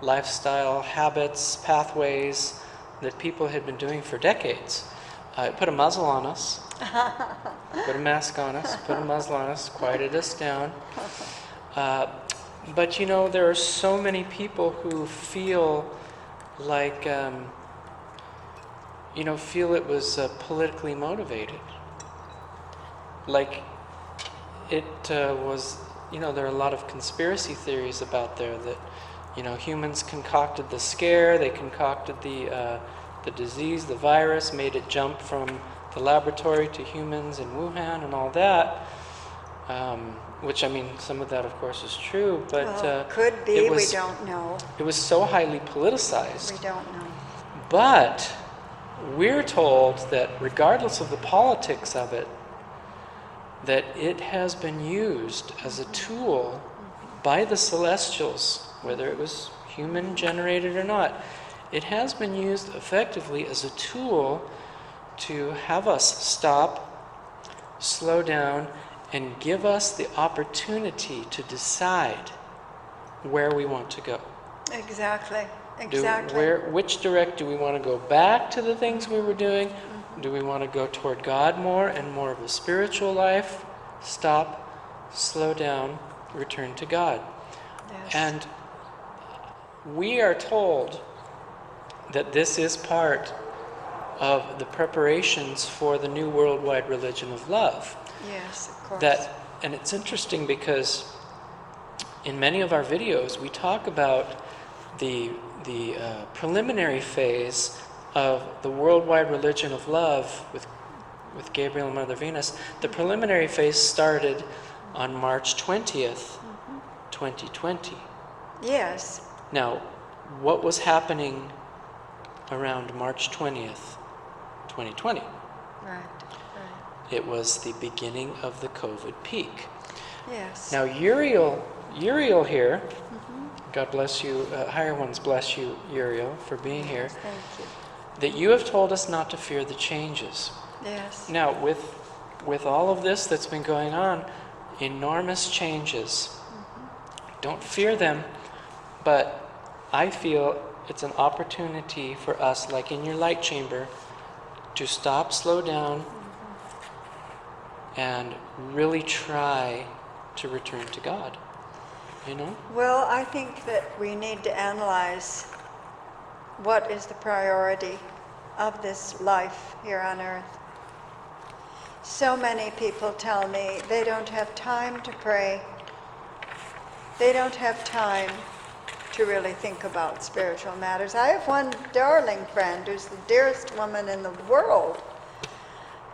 lifestyle habits, pathways that people had been doing for decades. It put a muzzle on us, put a mask on us, put a muzzle on us, quieted us down. But there are so many people who feel like, feel it was politically motivated. Like it was, there are a lot of conspiracy theories about there that, humans concocted the scare, they concocted the disease, the virus, made it jump from the laboratory to humans in Wuhan and all that. Which, some of that, of course, is true, but could be, we don't know. It was so highly politicized. We don't know. But we're told that regardless of the politics of it, that it has been used as a tool by the celestials, whether it was human-generated or not. It has been used effectively as a tool to have us stop, slow down, and give us the opportunity to decide where we want to go. Exactly. Which direct do we want to go back to the things we were doing? Mm-hmm. Do we want to go toward God more and more of a spiritual life? Stop, slow down, return to God. Yes. And we are told that this is part of the preparations for the new worldwide religion of love. Yes, of course. And it's interesting because in many of our videos we talk about the preliminary phase of the worldwide religion of love with Gabriel and Mother Venus. The preliminary phase started on March 20th, 2020. Yes. Now, what was happening around March 20th, 2020? Right. It was the beginning of the COVID peak. Yes. Now, Uriel here, God bless you, higher ones bless you, Uriel, for being here, Yes, thank you. that you have told us not to fear the changes. Yes. Now, with all of this that's been going on, enormous changes. Don't fear them, but I feel it's an opportunity for us, like in your light chamber, to stop, slow down, and really try to return to God. You know? Well, I think that we need to analyze what is the priority of this life here on earth. So many people tell me they don't have time to pray. They don't have time to really think about spiritual matters. I have one darling friend who's the dearest woman in the world.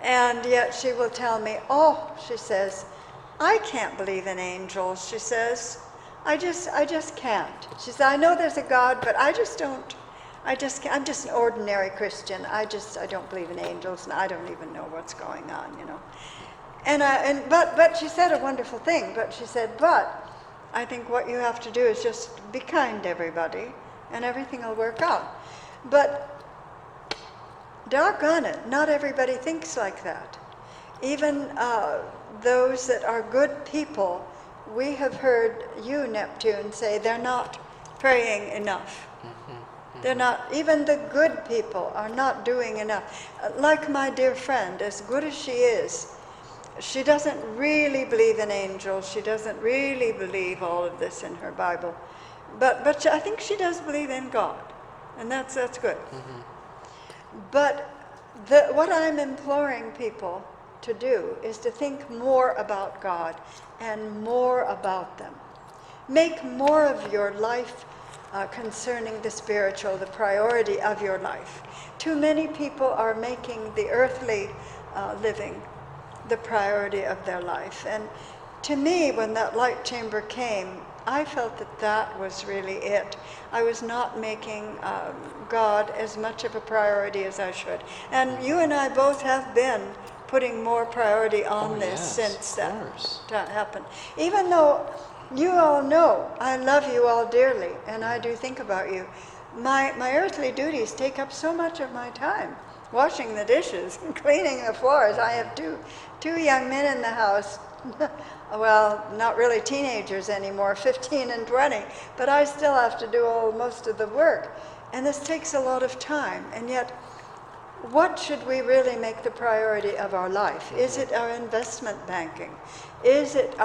And yet she will tell me, she says, I can't believe in angels. She says, I just can't. She says, I know there's a God, but I'm just an ordinary Christian. I don't believe in angels, and I don't even know what's going on, you know. But she said a wonderful thing. But she said, but I think what you have to do is just be kind to everybody, and everything will work out. But doggone it, not everybody thinks like that. Even those that are good people, we have heard you, Neptune, say they're not praying enough. They're not, even the good people are not doing enough. Like my dear friend, as good as she is, she doesn't really believe in angels. She doesn't really believe all of this in her Bible. But I think she does believe in God, and that's good. But what I'm imploring people to do is to think more about God and more about them. Make more of your life concerning the spiritual the priority of your life. Too many people are making the earthly living the priority of their life. And to me, when that light chamber came, I felt that was really it. I was not making God as much of a priority as I should. And you and I both have been putting more priority on this since that happened. Even though you all know I love you all dearly, and I do think about you, my earthly duties take up so much of my time. Washing the dishes, cleaning the floors. I have two young men in the house. Well, not really teenagers anymore, 15 and 20, but I still have to do most of the work. And this takes a lot of time. And yet, what should we really make the priority of our life? Is it our investment banking? Is it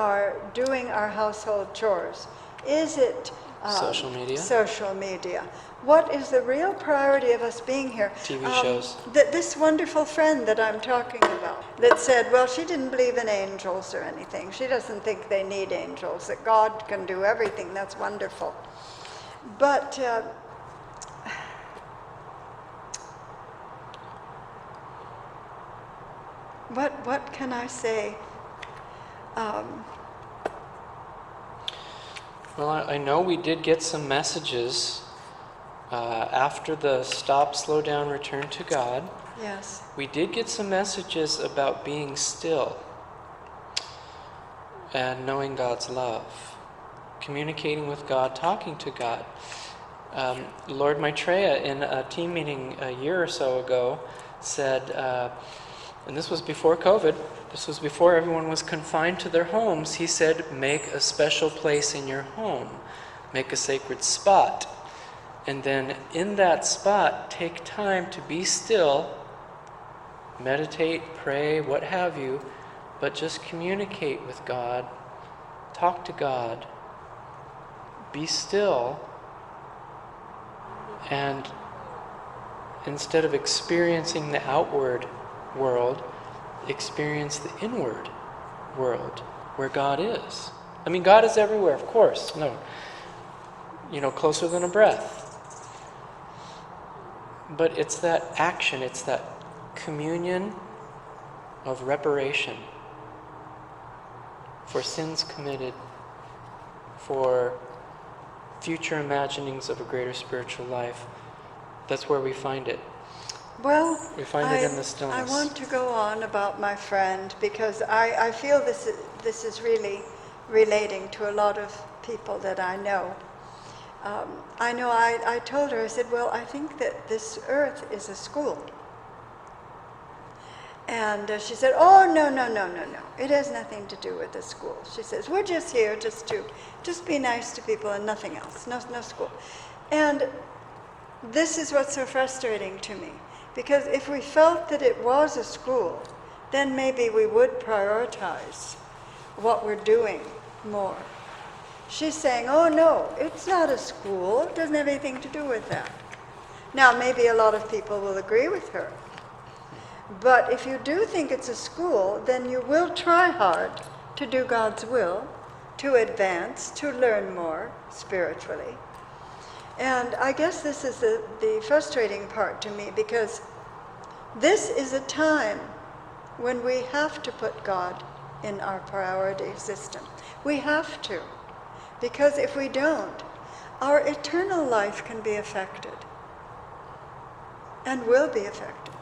doing our household chores? Is it social media? Social media. What is the real priority of us being here? TV shows. This wonderful friend that I'm talking about that said, well, she didn't believe in angels or anything. She doesn't think they need angels, that God can do everything. That's wonderful. But what can I say? Well, I know we did get some messages after the stop, slow down, return to God. Yes. We did get some messages about being still and knowing God's love, communicating with God, talking to God. Lord Maitreya, in a team meeting a year or so ago, said, and this was before COVID, this was before everyone was confined to their homes, he said, make a special place in your home, make a sacred spot. And then in that spot, take time to be still, meditate, pray, what have you, but just communicate with God, talk to God, be still, and instead of experiencing the outward world, experience the inward world where God is. I mean, God is everywhere, of course. No, closer than a breath. But it's that action, it's that communion of reparation for sins committed, for future imaginings of a greater spiritual life, that's where we find it. Well, We find it in the I stillness. want to go on about my friend because I feel this is really relating to a lot of people that I know. I told her, I said, well, I think that this earth is a school. And she said, oh, no. It has nothing to do with the school. She says, we're just here just be nice to people and nothing else, no school. And this is what's so frustrating to me. Because if we felt that it was a school, then maybe we would prioritize what we're doing more. She's saying, oh no, it's not a school. It doesn't have anything to do with that. Now, maybe a lot of people will agree with her. But if you do think it's a school, then you will try hard to do God's will, to advance, to learn more spiritually. And I guess this is the frustrating part to me, because this is a time when we have to put God in our priority system. We have to. Because if we don't, our eternal life can be affected. And will be affected.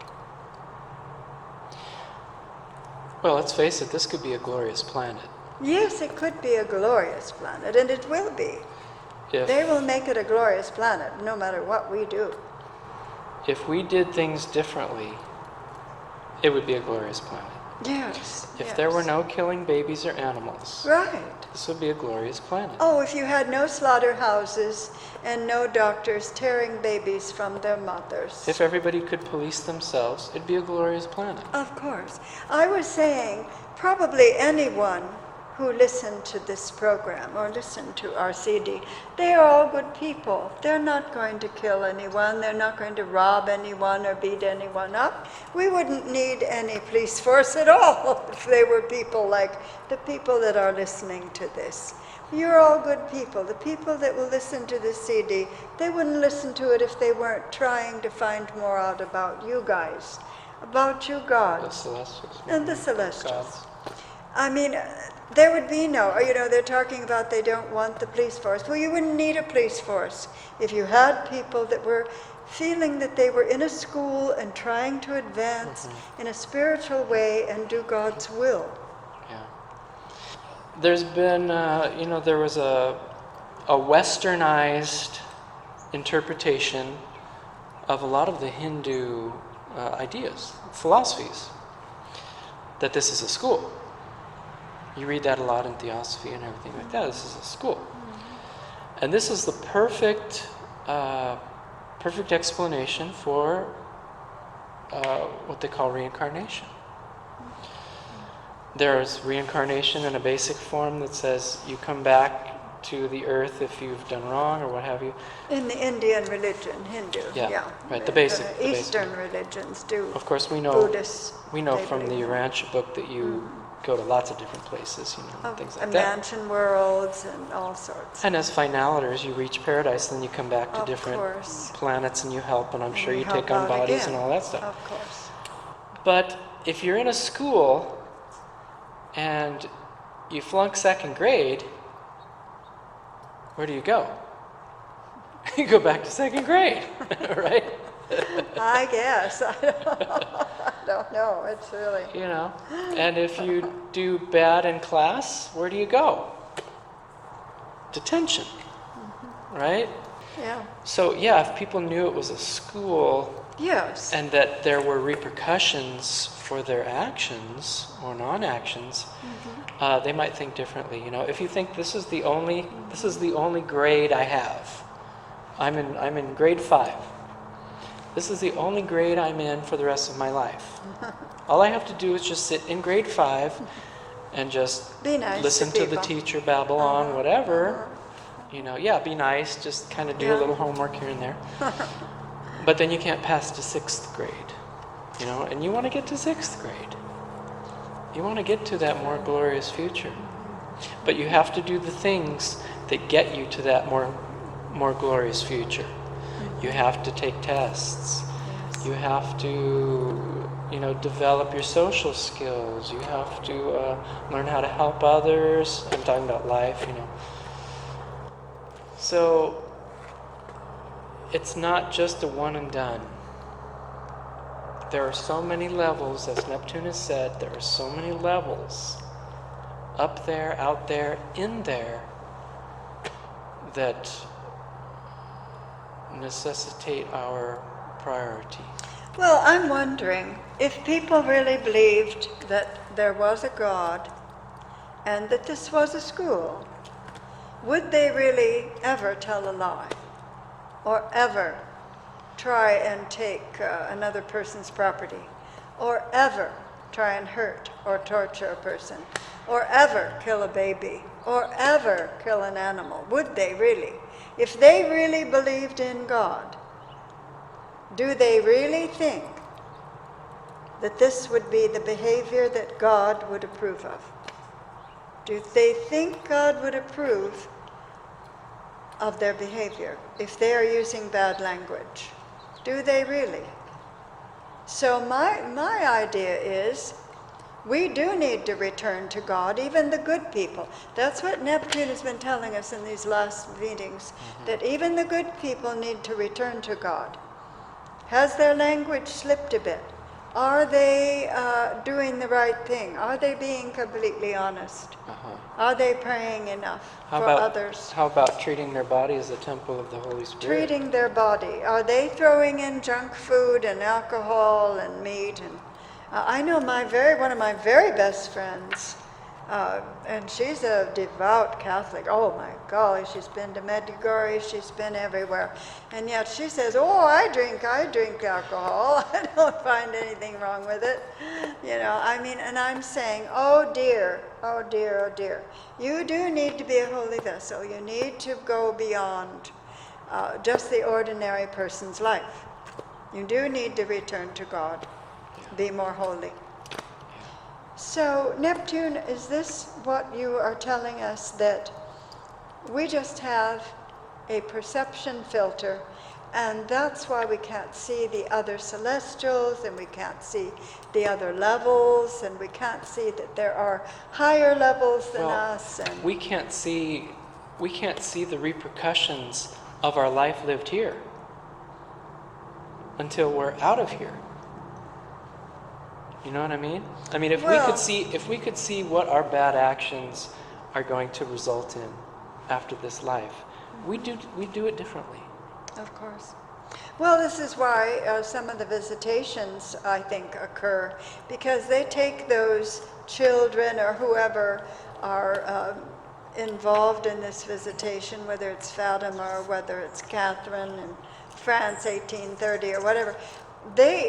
Well, let's face it, this could be a glorious planet. Yes, it could be a glorious planet, and it will be. If, They will make it a glorious planet, no matter what we do. if we did things differently, it would be a glorious planet. Yes. If there were no killing babies or animals, Right. this would be a glorious planet. Oh, if you had no slaughterhouses and no doctors tearing babies from their mothers. If everybody could police themselves, it'd be a glorious planet. Of course. I was saying, probably anyone who listened to this program or listened to our CD, they are all good people. They're not going to kill anyone. They're not going to rob anyone or beat anyone up. We wouldn't need any police force at all if they were people like the people that are listening to this. You're all good people. The people that will listen to this CD, they wouldn't listen to it if they weren't trying to find more out about you guys, about you The gods celestials. and the celestials. Gods. I mean, there would be no, they're talking about they don't want the police force. Well, you wouldn't need a police force if you had people that were feeling that they were in a school and trying to advance in a spiritual way and do God's will. Yeah. There's been, there was a westernized interpretation of a lot of the Hindu ideas, philosophies, that this is a school. You read that a lot in Theosophy and everything like that. This is a school. And this is the perfect explanation for what they call reincarnation. There's reincarnation in a basic form that says you come back to the earth if you've done wrong or what have you. In the Indian religion, Hindu, Yeah, right, the basic. Eastern religions do. Of course, we know Buddhists. they from the believe. Urantia book that you go to lots of different places, and things like that. Mansion worlds and all sorts. And as finalators, you reach paradise, and then you come back to Of different course. planets and you help, and I'm sure you help take on out bodies again. and all that stuff. Of course. But if you're in a school and you flunk second grade, where do you go? You go back to second grade, right? I guess. I don't know. It's really. And if you do bad in class, where do you go? Detention, right? Yeah. So yeah, if people knew it was a school Yes. and that there were repercussions for their actions or non-actions, they might think differently. If you think this is the only grade I have, I'm in grade 5. This is the only grade I'm in for the rest of my life. All I have to do is just sit in grade 5 and just Be nice listen to to the people. teacher babble on, whatever. Be nice, just kind of do a Yeah. little homework here and there. But then you can't pass to 6th grade, and you want to get to 6th grade. You want to get to that more glorious future. But you have to do the things that get you to that more glorious future. You have to take tests. Yes. You have to, develop your social skills. You have to learn how to help others. I'm talking about life, So it's not just a one and done. There are so many levels, as Neptune has said, there are so many levels up there, out there, in there, that necessitate our priority. Well, I'm wondering if people really believed that there was a God and that this was a school, would they really ever tell a lie or ever try and take another person's property, or ever try and hurt or torture a person, or ever kill a baby, or ever kill an animal? Would they really? If they really believed in God, do they really think that this would be the behavior that God would approve of? Do they think God would approve of their behavior if they are using bad language? Do they really? So my idea is we do need to return to God, even the good people. That's what Neptune has been telling us in these last meetings, that even the good people need to return to God. Has their language slipped a bit? Are they doing the right thing? Are they being completely honest? Are they praying enough for others? How about treating their body as a temple of the Holy Spirit? Treating their body. Are they throwing in junk food and alcohol and meat? And I know one of my very best friends, and she's a devout Catholic. Oh my golly, she's been to Medjugorje, she's been everywhere. And yet she says, oh, I drink alcohol. I don't find anything wrong with it. And I'm saying, oh dear, oh dear, oh dear. You do need to be a holy vessel. You need to go beyond just the ordinary person's life. You do need to return to God, be more holy. So, Neptune, is this what you are telling us, that we just have a perception filter, and that's why we can't see the other celestials, and we can't see the other levels, and we can't see that there are higher levels than us? And we can't see the repercussions of our life lived here until we're out of here. You know what I mean? I mean, if we could see what our bad actions are going to result in after this life, we do it differently. Of course. Well, this is why some of the visitations, I think, occur, because they take those children or whoever are involved in this visitation, whether it's Fatima or whether it's Catherine in France, 1830 or whatever.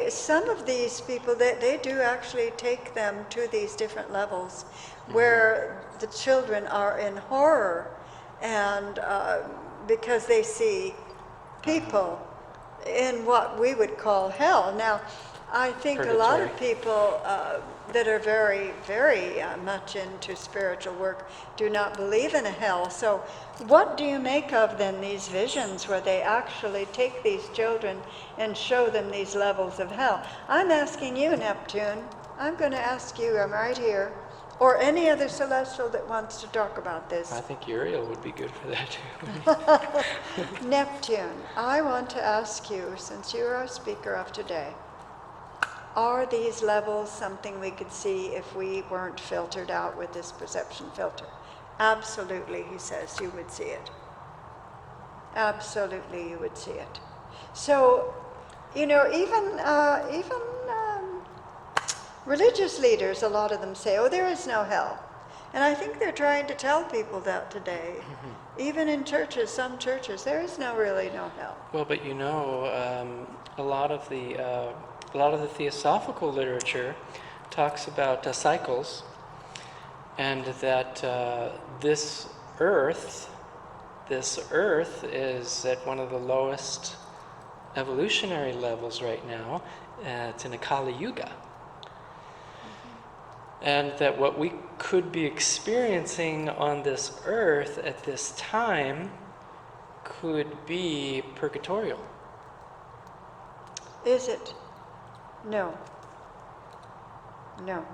Some of these people, they do actually take them to these different levels where the children are in horror, and because they see people in what we would call hell. Now, I think a lot of people that are very, very much into spiritual work do not believe in a hell. So what do you make of then these visions where they actually take these children and show them these levels of hell? I'm asking you, Neptune. I'm going to ask you, I'm right here, or any other celestial that wants to talk about this. I think Uriel would be good for that too. Neptune, I want to ask you, since you're our speaker of today, are these levels something we could see if we weren't filtered out with this perception filter? Absolutely, he says, you would see it. Absolutely, you would see it. So, even religious leaders, a lot of them say, oh, there is no hell. And I think they're trying to tell people that today. Even in churches, some churches, there is really no hell. Well, but a lot of the theosophical literature talks about cycles, and that this earth is at one of the lowest evolutionary levels right now. It's in a Kali Yuga. And that what we could be experiencing on this earth at this time could be purgatorial. Is it? No. No.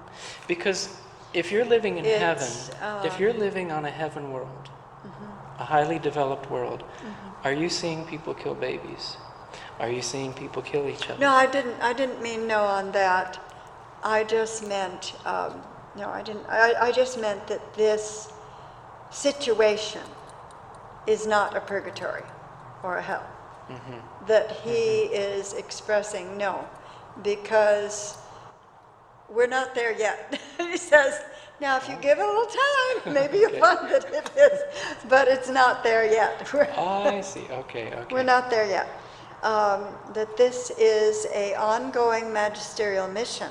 Because if you're living in heaven, if you're living on a heaven world, a highly developed world, are you seeing people kill babies? Are you seeing people kill each other? No, I didn't mean no on that. I just meant, no, I didn't. I just meant that this situation is not a purgatory or a hell. That he is expressing no, because we're not there yet. He says, now if you give it a little time, maybe you'll find that it is, but it's not there yet. I see, okay. We're not there yet. That this is an ongoing magisterial mission.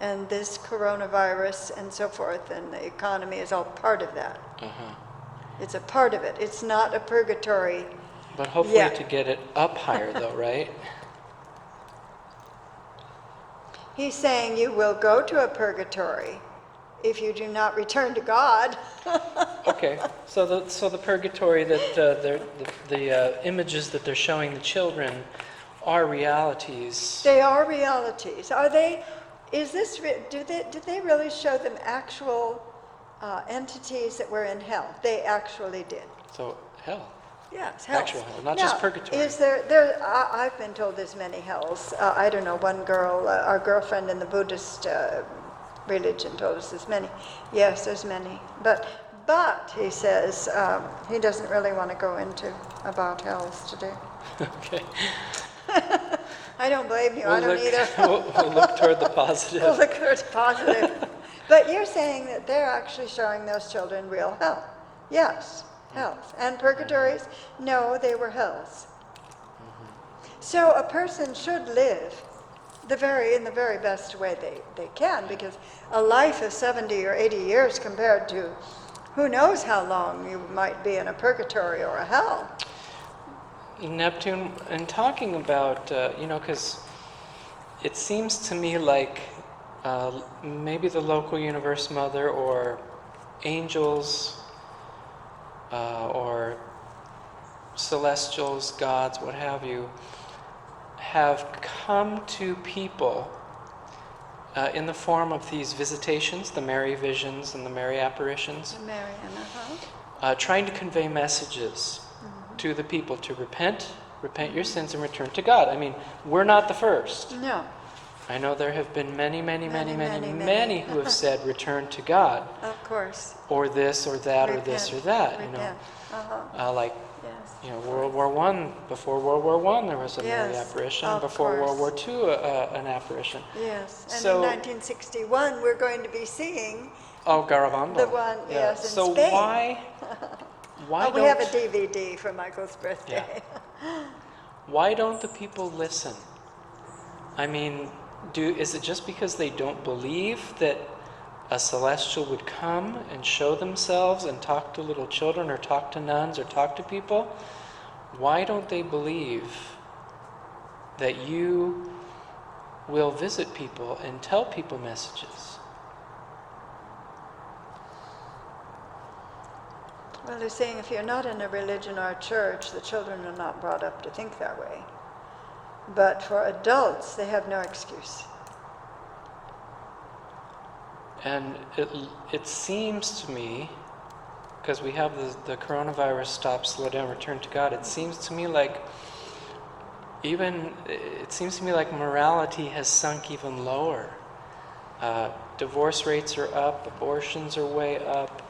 And this coronavirus and so forth and the economy is all part of that. It's a part of it. It's not a purgatory. But hopefully yet. to get it up higher though, right? He's saying you will go to a purgatory if you do not return to God. Okay, so the purgatory that the images that they're showing the children are realities. They are realities. Are they? Is this? Did they really show them actual entities that were in hell? They actually did. So hell. Yes, hell. Actual hell, not just purgatory. Is there? I've been told there's many hells. I don't know. One girl, our girlfriend in the Buddhist religion, told us there's many. Yes, there's many. But he says he doesn't really want to go into about hells today. Okay. I don't blame you. I don't either. We'll look toward the positive. We'll look towards positive. But you're saying that they're actually showing those children real hell. Yes, hells. And purgatories? No, they were hells. So a person should live in the very best way they can, because a life of 70 or 80 years compared to who knows how long you might be in a purgatory or a hell. Neptune, and talking about, because it seems to me like maybe the local universe mother or angels or celestials, gods, what have you, have come to people in the form of these visitations, the Mary visions and the Mary apparitions, trying to convey messages to the people to repent your sins and return to God. I mean, we're not the first. No. I know there have been many who have said return to God. Of course. Or this or that Repent. or this or that. Repent. Like Yes. World War I. Before World War I, there was a Mary Yes, apparition. of Before course. World War II, an apparition. Yes. And So- in 1961, we're going to be seeing Oh, Garabando. the one, yes, in So Spain. why we have a DVD for Michael's birthday. Why don't the people listen? I mean, is it just because they don't believe that a celestial would come and show themselves and talk to little children or talk to nuns or talk to people? Why don't they believe that you will visit people and tell people messages? Well, they're saying if you're not in a religion or a church, the children are not brought up to think that way. But for adults, they have no excuse. And it seems to me, because we have the coronavirus stop, slow down, return to God, it seems to me like morality has sunk even lower. Divorce rates are up, abortions are way up.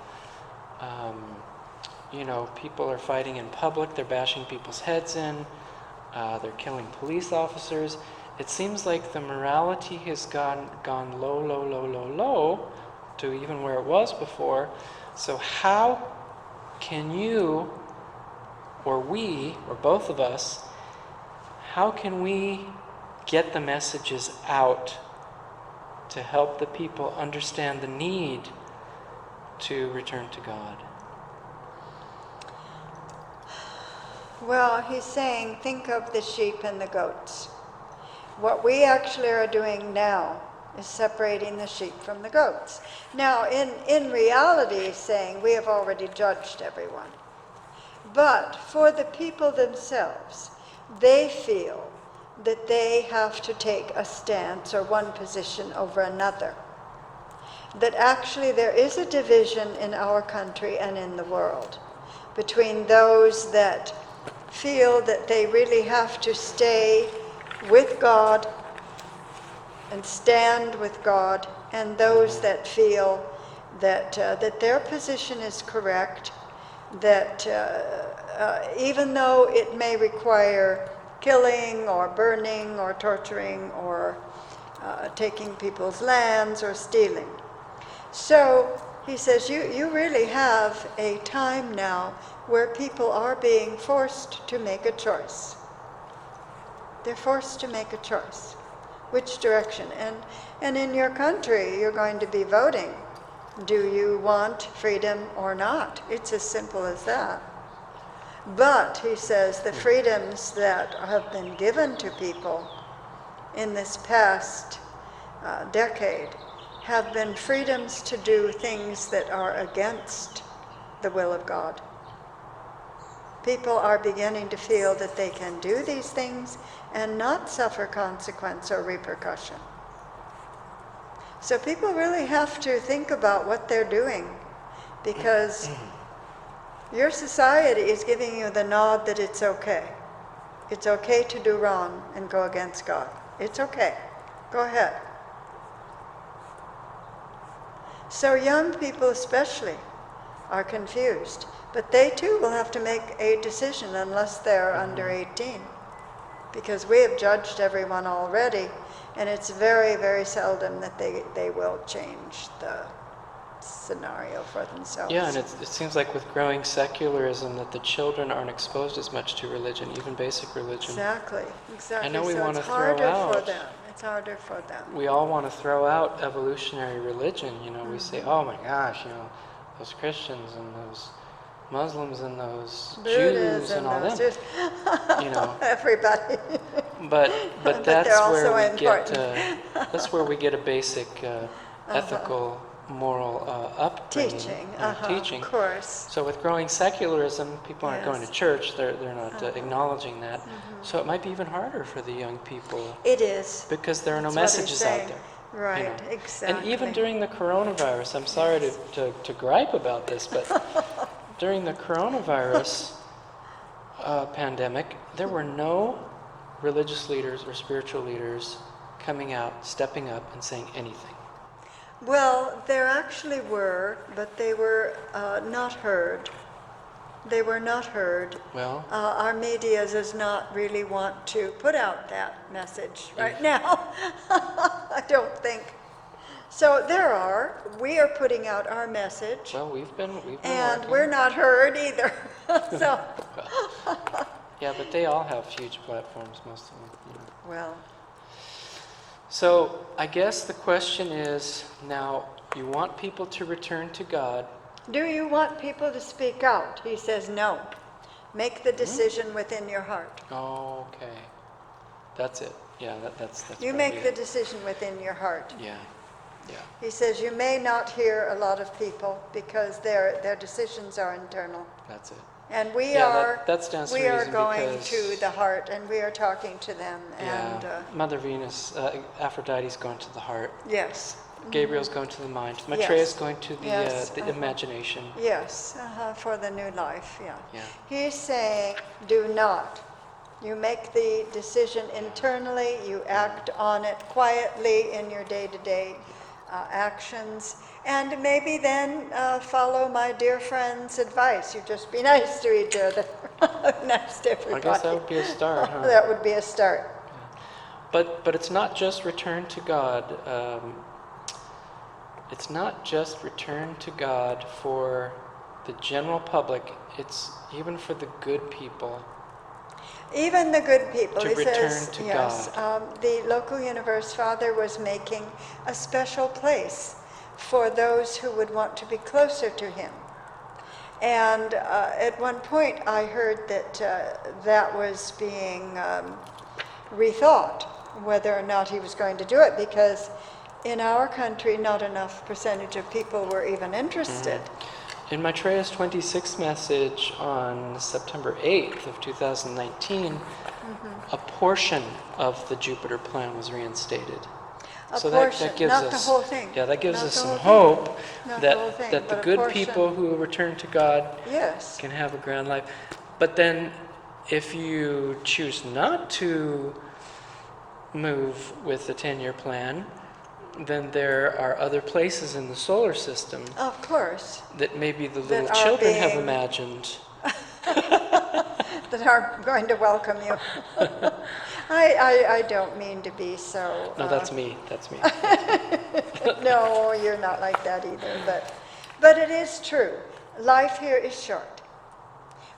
People are fighting in public, they're bashing people's heads in, they're killing police officers. It seems like the morality has gone low to even where it was before. So how can you, or we, or both of us, how can we get the messages out to help the people understand the need to return to God? Well, he's saying, think of the sheep and the goats. What we actually are doing now is separating the sheep from the goats. Now, in reality, he's saying we have already judged everyone. But for the people themselves, they feel that they have to take a stance or one position over another. that actually there is a division in our country and in the world between those that feel that they really have to stay with God and stand with God, and those that feel that that their position is correct, that even though it may require killing or burning or torturing or taking people's lands or stealing. So he says, you really have a time now where people are being forced to make a choice. They're forced to make a choice. Which direction? And in your country, you're going to be voting. Do you want freedom or not? It's as simple as that. But, he says, the freedoms that have been given to people in this past decade have been freedoms to do things that are against the will of God. People are beginning to feel that they can do these things and not suffer consequence or repercussion. So people really have to think about what they're doing, because your society is giving you the nod that it's okay. It's okay to do wrong and go against God. It's okay. Go ahead. So young people especially are confused, but they too will have to make a decision unless they're under 18, because we have judged everyone already, and it's very, very seldom that they will change the scenario for themselves. Yeah, and it seems like with growing secularism that the children aren't exposed as much to religion, even basic religion. Exactly. I know we so want to it's throw harder out. for them. It's harder for them. We all want to throw out evolutionary religion. You know, we say, "Oh my gosh, you know, those Christians and those Muslims and those Jews and all them." You know, everybody. But But that's they're where also we get important. that's where we get a basic ethical, moral upbringing, Teaching. teaching. Of course. So with growing secularism, people aren't going to Yes. church. They're not acknowledging that. So it might be even harder for the young people It is. because there are no That's what he's messages out saying. there. Right, you know. exactly. And even during the coronavirus, I'm sorry to gripe about this, but during the coronavirus pandemic, there were no religious leaders or spiritual leaders coming out, stepping up and saying anything. Well, there actually were, but they were not heard. They were not heard. Well, Our media does not really want to put out that message right now. I don't think. So we are putting out our message, well, we've been and working. we're not heard either. So, Yeah, but they all have huge platforms, most of them. You know. well, So I guess the question is, now you want people to return to God. do you want people to speak out? He says no. Make the decision within your heart. Okay, that's it. Yeah, that's You probably make the it. decision within your heart. Yeah. He says you may not hear a lot of people because their decisions are internal. That's it. And we Yeah, that stands to we are reason going because- to the heart, and we are talking to them. And Yeah. Mother Venus, Aphrodite's going to the heart. yes, Gabriel's going to the mind. Maitreya's going to the Yes, the imagination. yes, for the new life. Yeah. Yeah. He's saying, do not. You make the decision internally. You act on it quietly in your day-to-day actions, and maybe then follow my dear friend's advice. You just be nice to each other, nice to everybody. I guess that would be a start, huh? That would be a start. But it's not just return to God. It's not just return to God for the general public. It's even for the good people. Even the good people, To he return says, to yes. The local universe father was making a special place for those who would want to be closer to him. And at one point I heard that that was being rethought, whether or not he was going to do it, because in our country not enough percentage of people were even interested. In Maitreya's 26th message on September 8th of 2019, a portion of the Jupiter plan was reinstated. A So portion, that gives not us, the whole thing. yeah, that gives Not us the some whole hope Not the whole thing, that the but a good portion. people who return to God Yes. can have a grand life. But then if you choose not to move with the 10-year plan, then there are other places in the solar system Of course. that maybe the That little are children have being- imagined. That aren't going to welcome you. I don't mean to be so... No, that's me. That's me. No, you're not like that either. But it is true. Life here is short.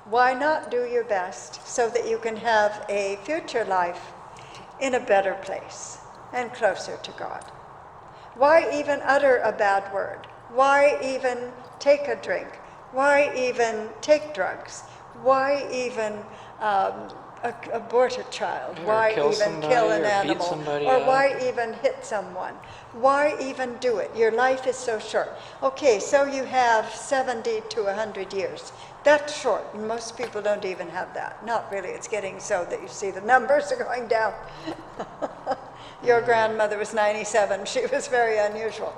Why not do your best so that you can have a future life in a better place and closer to God? Why even utter a bad word? Why even take a drink? Why even take drugs? Why even abort a child? Or Why kill even somebody, kill an or beat animal? somebody Or up. why even hit someone? Why even do it? Your life is so short. Okay, so you have 70 to 100 years. That's short. Most people don't even have that. Not really. It's getting so that you see the numbers are going down. Your grandmother was 97. She was very unusual.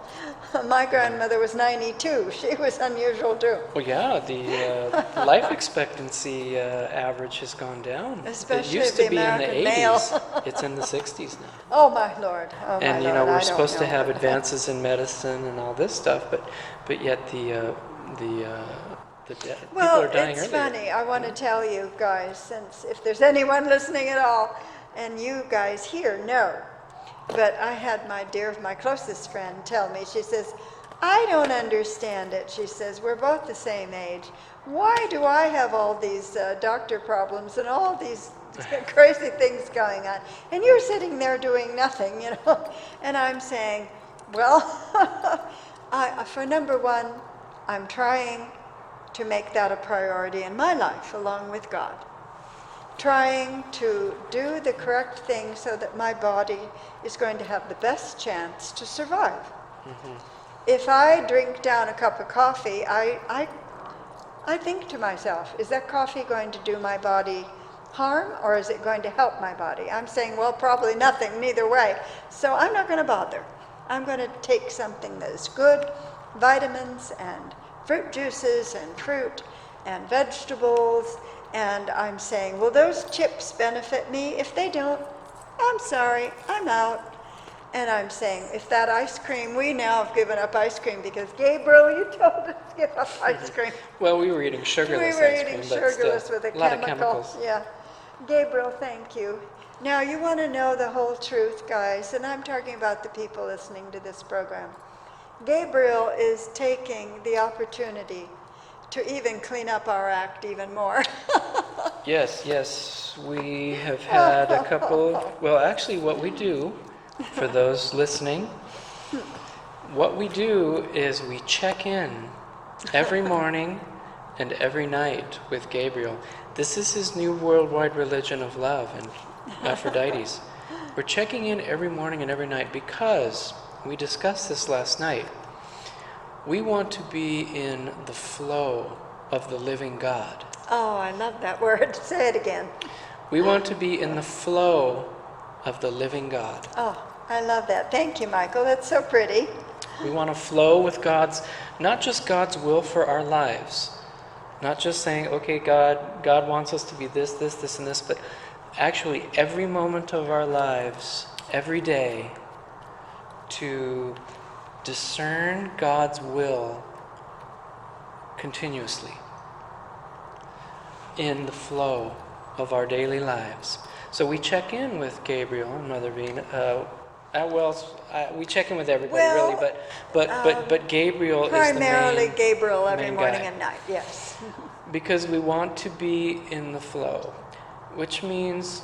My grandmother was 92. She was unusual too. Well, yeah, the life expectancy average has gone down. Especially it used the to be American in the 80s. male. It's in the 60s now. Oh my Lord. Oh my And, you Lord. know, I we're don't supposed to know. have advances in medicine and all this stuff, but yet people Well, are dying it's earlier. funny. I want to tell you guys, since if there's anyone listening at all, and you guys here know, but I had my closest friend tell me, she says, I don't understand it. She says, we're both the same age. Why do I have all these doctor problems and all these crazy things going on? And you're sitting there doing nothing, you know? And I'm saying, well, for number one, I'm trying to make that a priority in my life, along with God. Trying to do the correct thing so that my body is going to have the best chance to survive. Mm-hmm. If I drink down a cup of coffee, I think to myself, is that coffee going to do my body harm or is it going to help my body? I'm saying, well, probably nothing, neither way. So I'm not going to bother. I'm going to take something that is good, vitamins and fruit juices and fruit and vegetables. And I'm saying, will those chips benefit me? If they don't, I'm sorry, I'm out. And I'm saying, if that ice cream, we now have given up ice cream because Gabriel, you told us to give up ice cream. Well, we were eating sugarless We were ice eating cream, but sugarless still, with a lot of chemical. chemicals. Yeah. Gabriel, thank you. Now, you want to know the whole truth, guys, and I'm talking about the people listening to this program. Gabriel is taking the opportunity to even clean up our act even more. Yes, we have had a couple, well, actually what we do, for those listening, what we do is we check in every morning and every night with Gabriel. This is his new worldwide religion of love and Aphrodite's. We're checking in every morning and every night because, we discussed this last night, we want to be in the flow of the living God. Oh, I love that word. Say it again. We want to be in the flow of the living God. Oh, I love that. Thank you, Michael. That's so pretty. We want to flow with not just God's will for our lives, not just saying, okay, God wants us to be this, and this, but actually every moment of our lives, every day, to discern God's will continuously in the flow of our daily lives. So we check in with Gabriel and Mother Venus. We check in with everybody, Well, really, but Gabriel is the Primarily main, Gabriel every main morning guy. and night, yes. Because we want to be in the flow, which means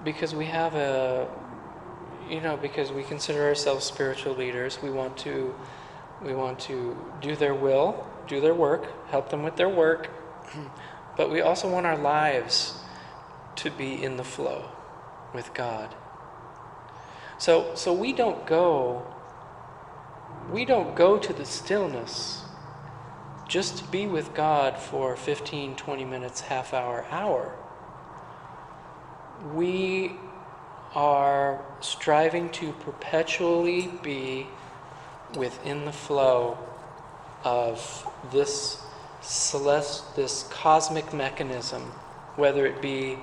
because we have because we consider ourselves spiritual leaders, we want to do their will, do their work, help them with their work, but we also want our lives to be in the flow with God. So we don't go to the stillness just to be with God for 15, 20 minutes, half hour. We are striving to perpetually be within the flow of this this cosmic mechanism, whether it be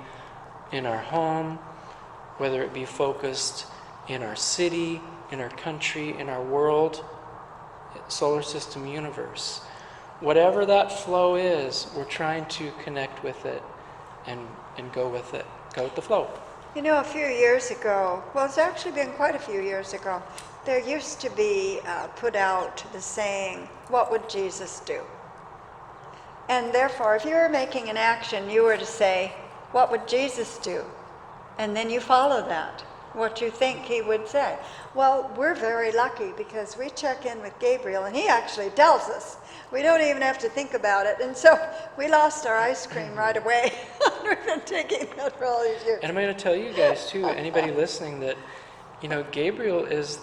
in our home, whether it be focused in our city, in our country, in our world, solar system, universe. Whatever that flow is, we're trying to connect with it and go with it. Go with the flow. You know, a few years ago, well, it's actually been quite a few years ago, there used to be put out the saying, what would Jesus do? And therefore, if you were making an action, you were to say, what would Jesus do? And then you follow that, what you think he would say. Well, we're very lucky because we check in with Gabriel and he actually tells us. We don't even have to think about it. And so we lost our ice cream right away. We've been taking that for all these years. And I'm going to tell you guys too, anybody listening, that Gabriel is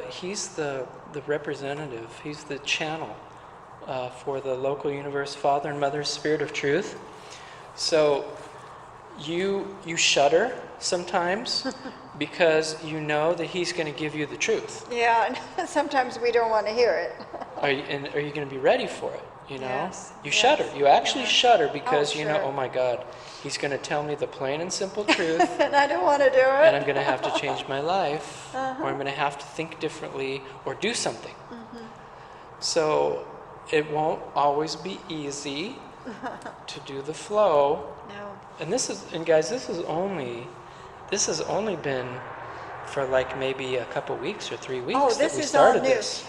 he's the representative, he's the channel for the local universe, Father and Mother, Spirit of Truth. So you shudder sometimes because you know that he's going to give you the truth. Yeah, and sometimes we don't want to hear it. Are you going to be ready for it? Yes, You yes, shudder. You actually yeah. shudder because Oh, you know, sure. oh my God, he's going to tell me the plain and simple truth. And I don't want to do it. And I'm going to have to change my life, or I'm going to have to think differently or do something. So it won't always be easy to do the flow. No. And guys, this has only been for like maybe a couple weeks or 3 weeks Oh, that this we is all started new. this.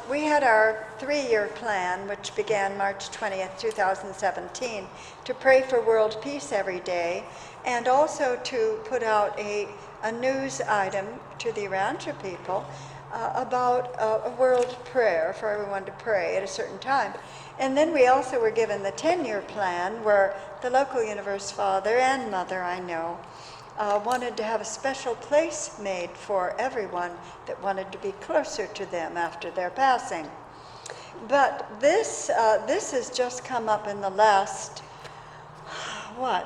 We had our 3-year plan, which began March 20th, 2017, to pray for world peace every day, and also to put out a news item to the Urantia people about a world prayer for everyone to pray at a certain time. And then we also were given the 10-year plan, where the local universe father and mother, I know, wanted to have a special place made for everyone that wanted to be closer to them after their passing. But this has just come up in the last,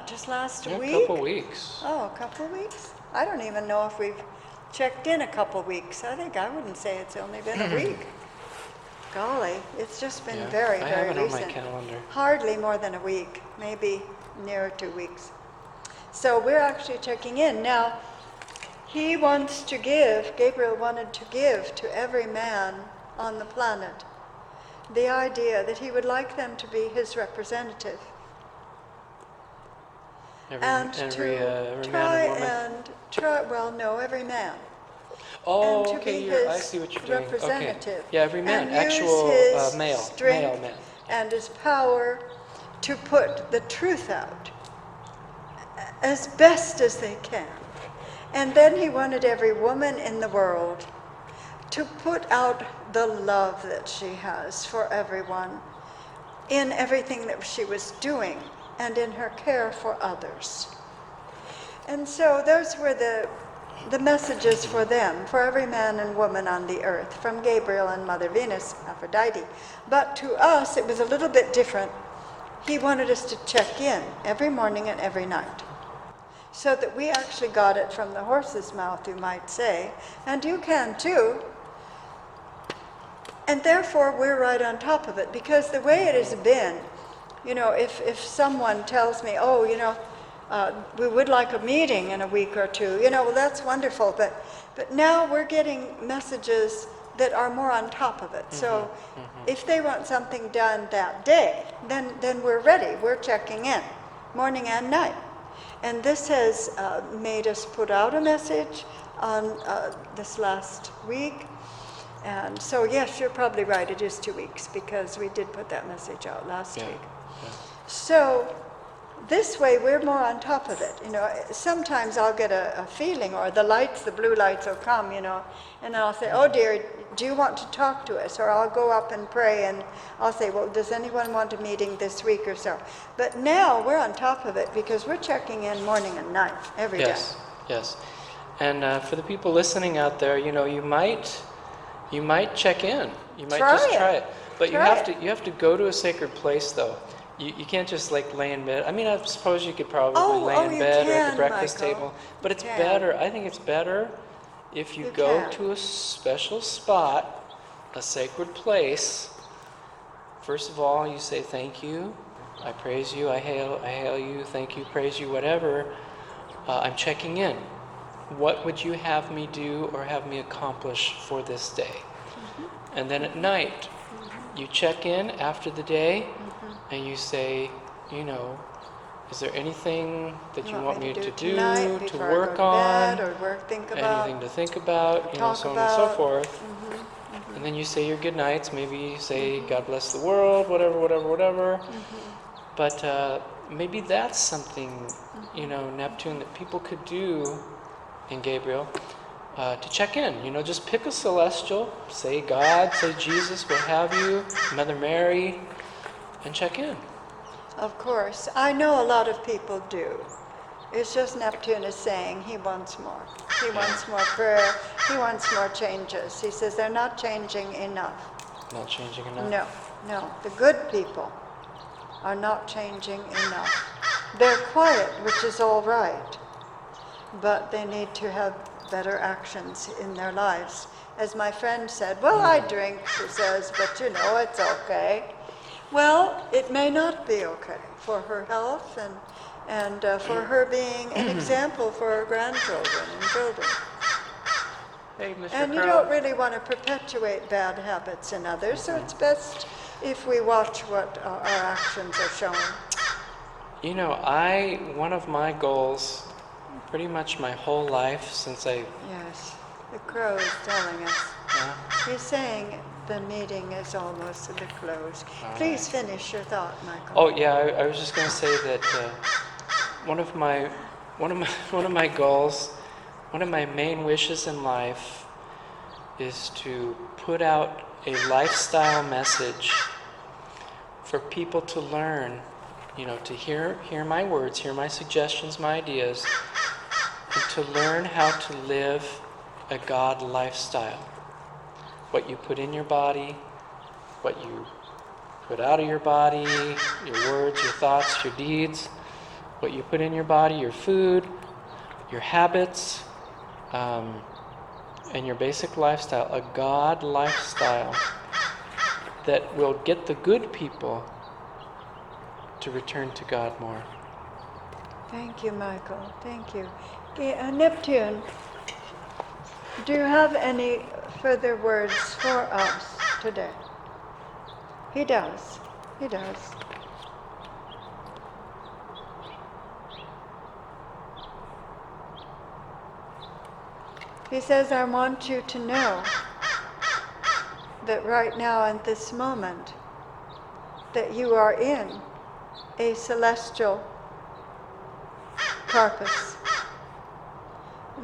just last week? A couple weeks. Oh, a couple of weeks? I don't even know if we've checked in a couple of weeks. I wouldn't say it's only been a week. Golly, it's just been very, I very have it recent. on my calendar. Hardly more than a week, maybe near 2 weeks. So we're actually checking in. Now, he wants to give, Gabriel wanted to give to every man on the planet the idea that he would like them to be his representative. Every man and woman? Every man. Oh, and to okay, be his I see what you're doing. representative. Okay. Yeah, every man, and actual use his male strength man. And his power to put the truth out as best as they can. And then he wanted every woman in the world to put out the love that she has for everyone in everything that she was doing and in her care for others. And so those were the messages for them, for every man and woman on the earth, from Gabriel and Mother Venus, Aphrodite. But to us, it was a little bit different. He wanted us to check in every morning and every night, so that we actually got it from the horse's mouth, you might say, and you can too. And therefore, we're right on top of it, because the way it has been, if someone tells me, we would like a meeting in a week or two, well, that's wonderful, but now we're getting messages that are more on top of it. So if they want something done that day, then we're ready. We're checking in, morning and night. And this has made us put out a message on this last week. And so, yes, you're probably right. It is 2 weeks, because we did put that message out last week. Yeah. So this way, we're more on top of it. Sometimes I'll get a feeling, or the blue lights will come, and I'll say, oh dear, do you want to talk to us? Or I'll go up and pray, and I'll say, well, does anyone want a meeting this week or so? But now we're on top of it, because we're checking in morning and night, every day. Yes. And for the people listening out there, you might check in. You might just try it. But you have to go to a sacred place, though. You can't just like lay in bed. I mean, I suppose you could probably lay in you bed or at can, the breakfast Michael. table, but You it's can. better. I think it's better if you You go can. to a special spot, a sacred place. First of all, you say thank you, I praise you, I hail you, thank you, praise you, whatever. I'm checking in. What would you have me do or have me accomplish for this day? And then at night, you check in after the day, and you say, is there anything that you want me to do, tonight, to before I work go to on, bed, or think about, anything to think about, talk so on and so about. forth. And then you say your good nights, maybe you say God bless the world, whatever. But maybe that's something, Neptune, that people could do in Gabriel to check in. Just pick a celestial, say God, say Jesus, what have you, Mother Mary, and check in. Of course. I know a lot of people do. It's just Neptune is saying he wants more. He wants more prayer. He wants more changes. He says they're not changing enough. Not changing enough? No. The good people are not changing enough. They're quiet, which is all right, but they need to have better actions in their lives. As my friend said, well, I drink, she says, but it's okay. Well, it may not be okay for her health and for her being an example for her grandchildren and children. Hey, Mr. And you Crow. don't really want to perpetuate bad habits in others, so it's best if we watch what our actions are showing. One of my goals, pretty much my whole life since Yes, the crow is telling us. He's saying the meeting is almost to the close. Please finish your thought, Michael. Oh yeah, I was just going to say that one of my goals, one of my main wishes in life, is to put out a lifestyle message for people to learn, to hear my words, hear my suggestions, my ideas, and to learn how to live a God lifestyle. What you put in your body, what you put out of your body, your words, your thoughts, your deeds, what you put in your body, your food, your habits, and your basic lifestyle, a God lifestyle that will get the good people to return to God more. Thank you, Michael. Thank you. Neptune, do you have any further words for us today? He does. He does. He says, I want you to know that right now at this moment that you are in a celestial corpus.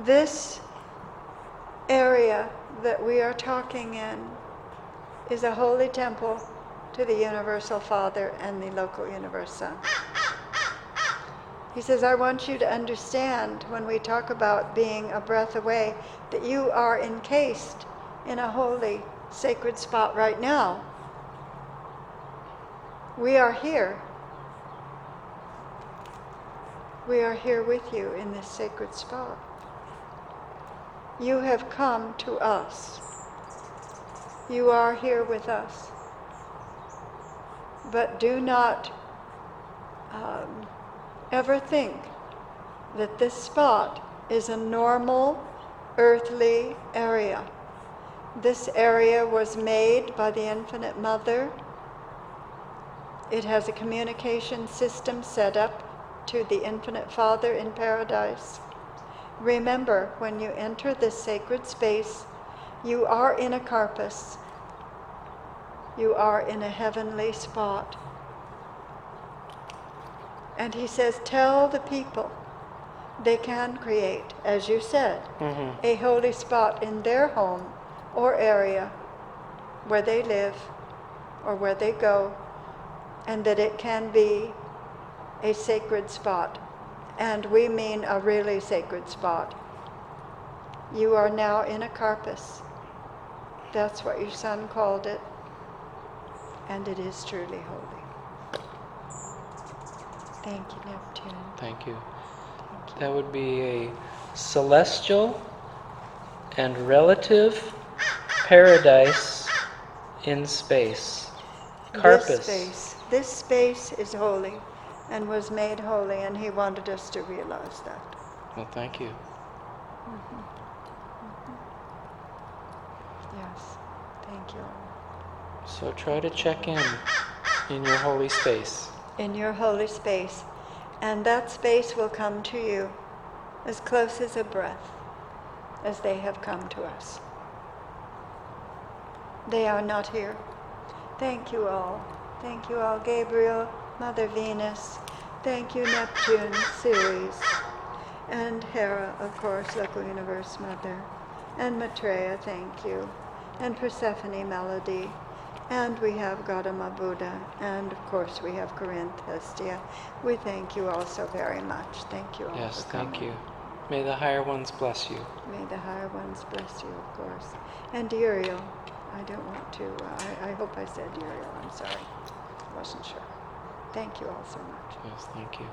This area that we are talking in is a holy temple to the Universal Father and the local universe Son. He says, I want you to understand when we talk about being a breath away that you are encased in a holy, sacred spot right now. We are here. We are here with you in this sacred spot. You have come to us. You are here with us. But do not ever think that this spot is a normal earthly area. This area was made by the Infinite Mother. It has a communication system set up to the Infinite Father in paradise. Remember, when you enter this sacred space, you are in a corpus. You are in a heavenly spot. And he says, tell the people they can create, as you said, a holy spot in their home or area where they live or where they go, and that it can be a sacred spot. And we mean a really sacred spot. You are now in a corpus. That's what your son called it. And it is truly holy. Thank you, Neptune. Thank you. Thank you. That would be a celestial and relative paradise in space. Carpus. This space is holy and was made holy, and he wanted us to realize that. Well, thank you. Yes, thank you. So try to check in your holy space. In your holy space, and that space will come to you as close as a breath as they have come to us. They are not here. Thank you all. Thank you all, Gabriel, Mother Venus. Thank you, Neptune, Ceres, and Hera, of course, Local Universe Mother, and Maitreya, thank you, and Persephone, Melody, and we have Gautama Buddha, and of course we have Corinth, Hestia. We thank you all so very much. Thank you all Yes, for coming. thank you. May the higher ones bless you. May the higher ones bless you, of course. And Uriel, I don't want to, I hope I said Uriel, I'm sorry. I wasn't sure. Thank you all so much. Yes, thank you.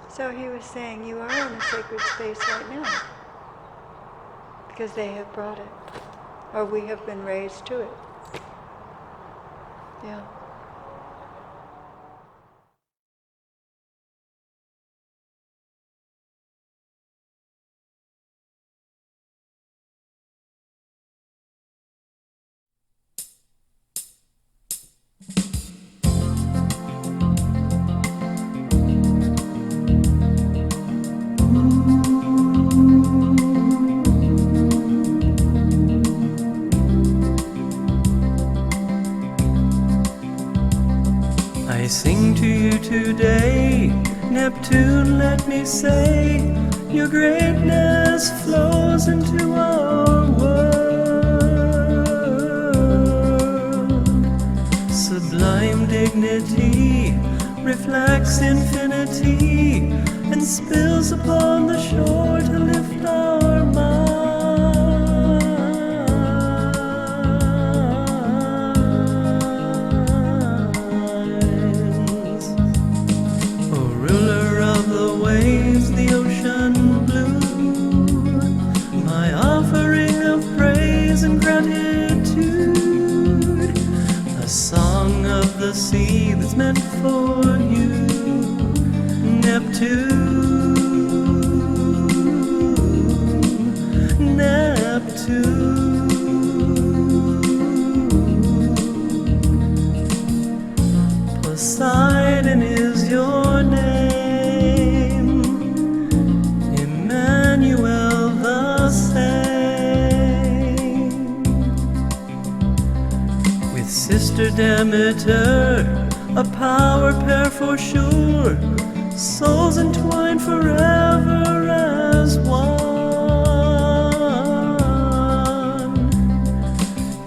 So he was saying, you are in a sacred space right now, because they have brought it, or we have been raised to it. Yeah. I sing to you today, Neptune, let me say, your greatness flows into our world. Sublime dignity reflects infinity and spills upon the shore to lift our minds. The sea that's meant for you, Neptune, Neptune. Poseidon is your name, Immanuel the same. With Sister Demeter, a power pair for sure, souls entwined forever as one.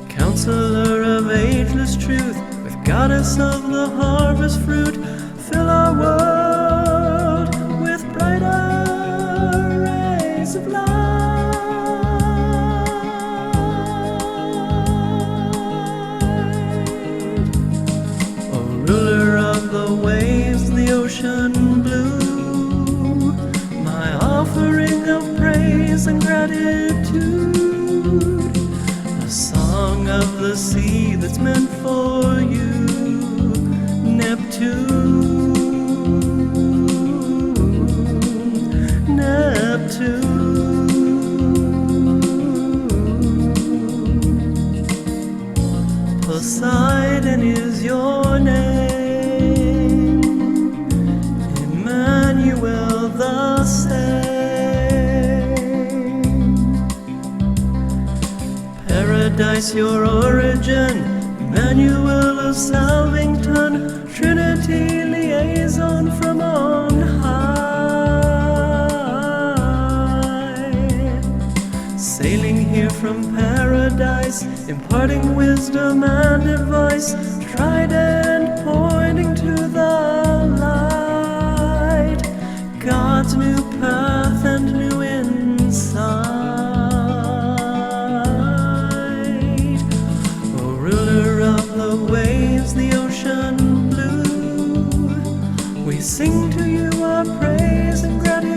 Counselor of ageless truth, with goddess of the harvest fruit, fill our world with brighter rays of light. Ruler of the waves, the ocean blue, my offering of praise and gratitude, a song of the sea that's meant for you, Neptune, Neptune. Poseidon is your name, Immanuel the same. Paradise your origin, Immanuel of Salvington, Trinity liaison from on high. Sailing here from paradise, imparting wisdom and advice, trident pointing to the light, God's new path and new insight. We sing to you our praise and gratitude,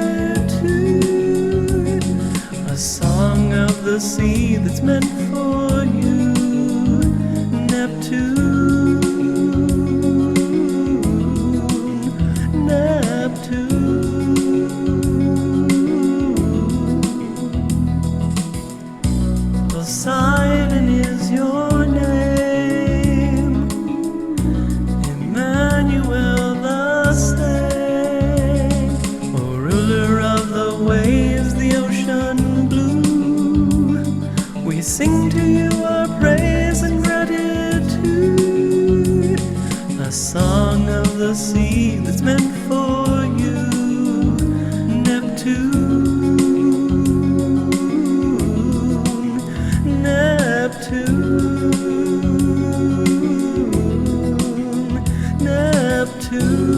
a song of the sea that's meant for you, Neptune, Neptune. Poseidon is your name, Immanuel the same, O ruler of the waves, the ocean blue. We sing to you our praise and gratitude, a song of the sea that's meant for you, Neptune, Neptune, Neptune.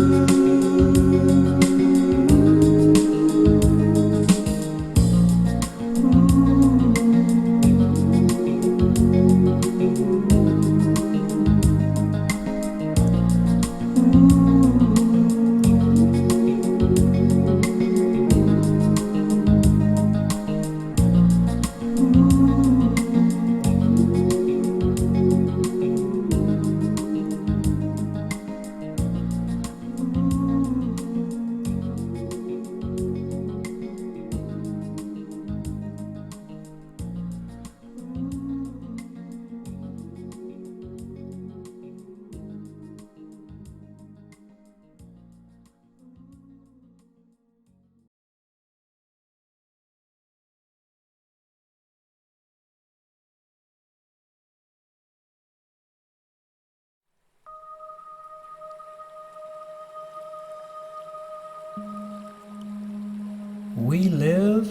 We live,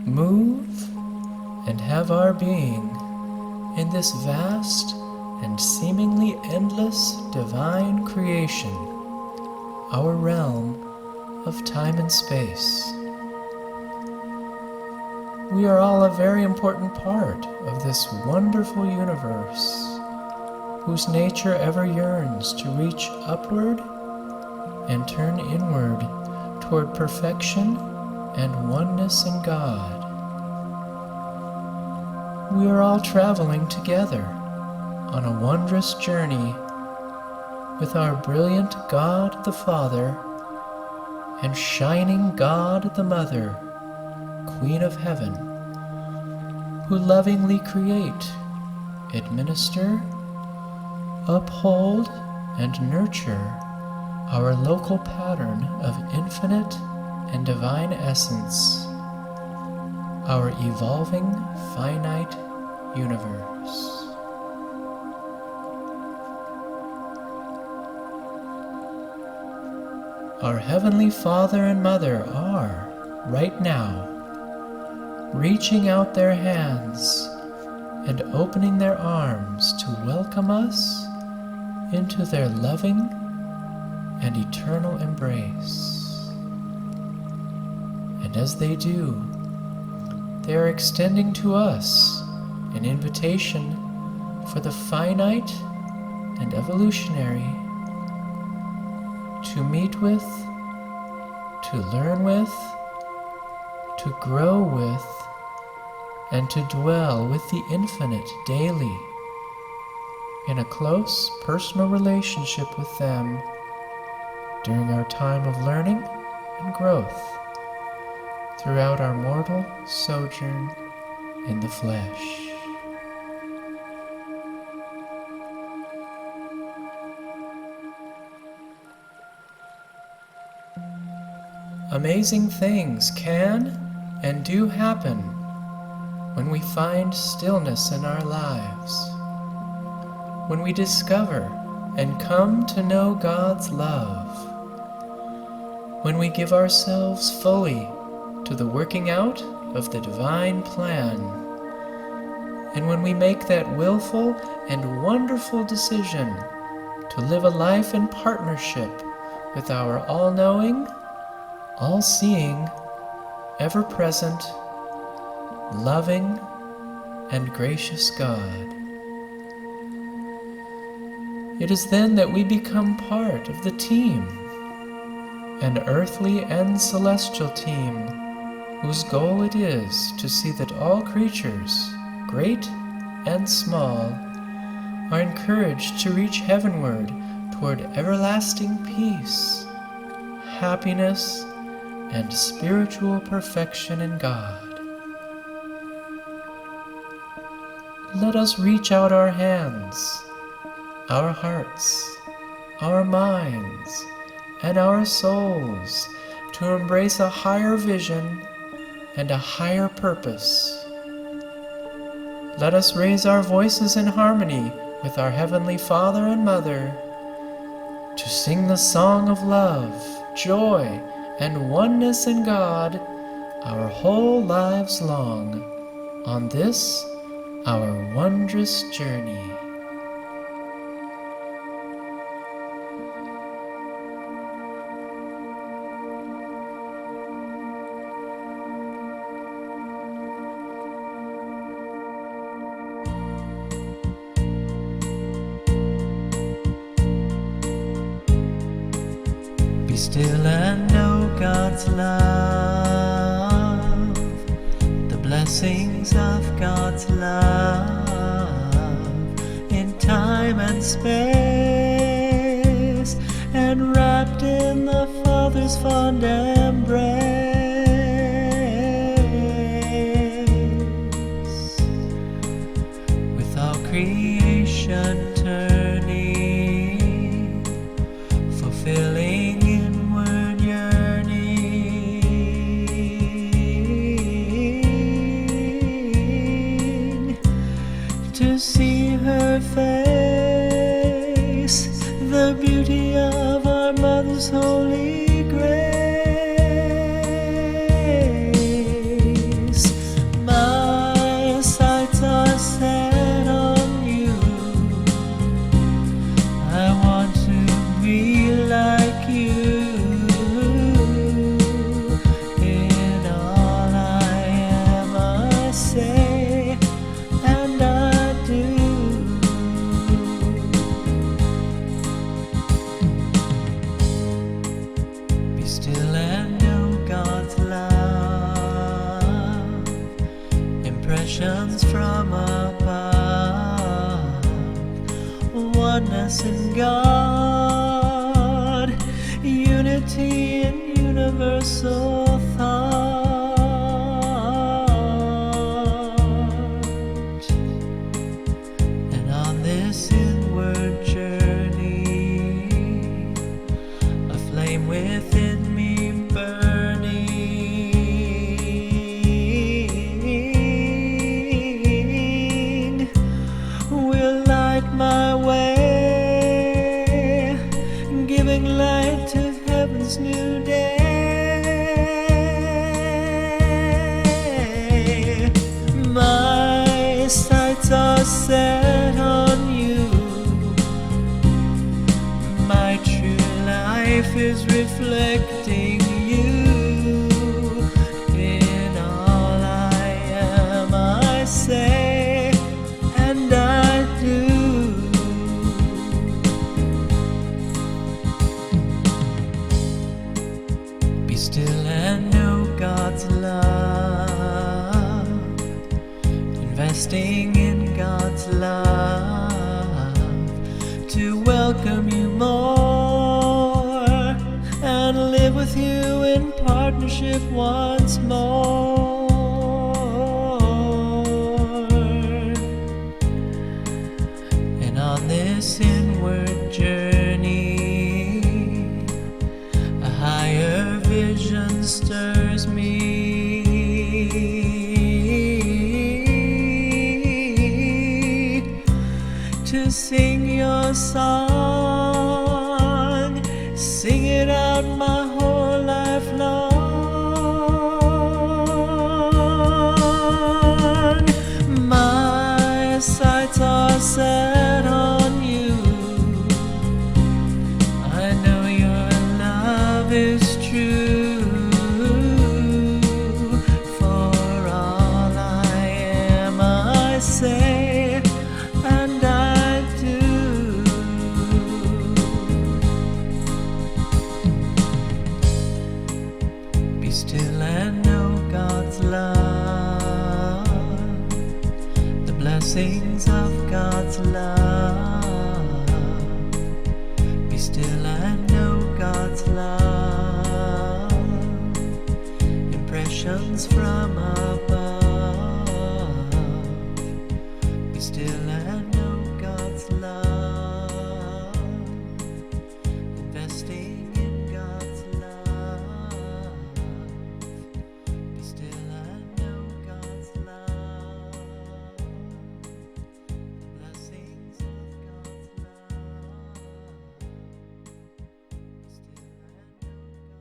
move, and have our being in this vast and seemingly endless divine creation, our realm of time and space. We are all a very important part of this wonderful universe, whose nature ever yearns to reach upward and turn inward toward perfection and oneness in God. We are all traveling together on a wondrous journey with our brilliant God the Father and shining God the Mother, Queen of Heaven, who lovingly create, administer, uphold, and nurture our local pattern of infinite and divine essence, our evolving finite universe. Our Heavenly Father and Mother are, right now, reaching out their hands and opening their arms to welcome us into their loving and eternal embrace. And as they do, they are extending to us an invitation for the finite and evolutionary to meet with, to learn with, to grow with, and to dwell with the infinite daily in a close personal relationship with them during our time of learning and growth throughout our mortal sojourn in the flesh. Amazing things can and do happen when we find stillness in our lives, when we discover and come to know God's love, when we give ourselves fully to the working out of the divine plan, and when we make that willful and wonderful decision to live a life in partnership with our all-knowing, all-seeing, ever-present, loving, and gracious God. It is then that we become part of the team an earthly and celestial team whose goal it is to see that all creatures, great and small, are encouraged to reach heavenward toward everlasting peace, happiness, and spiritual perfection in God. Let us reach out our hands, our hearts, our minds, and our souls to embrace a higher vision and a higher purpose. Let us raise our voices in harmony with our Heavenly Father and Mother to sing the song of love, joy, and oneness in God our whole lives long on this, our wondrous journey. Be still and know God's love, the blessings of God's love in time and space, and wrapped in the Father's fond embrace, with all creation turning, fulfilling inward yearning to see her face, the beauty of our Mother's holy grace. My sights are set on you. I want to be like you. In all I am, I say, and I do. Be still and know God's love, impressions from above, oneness in God, unity in universal thought. And on this inward journey, a flame within me burning will light my way, giving light to heaven's new day. My sights are set on you. My true life is reflecting you. In all I am, I say, and I do. Be still and know God's love, investing in God's love to welcome you more and live with you in partnership once more. And on this inward journey, a higher vision stirs me to sing your song, sing it out my whole life long. My sights are set on you. I know your love is true. For all I am, I say, and I do. still and know God's love, the blessings of God's love. Be still and know God's love, impressions from above. Be still and know God's love, investing in God's love. Be still and know God's love, the blessings of God's love. Be still and know God's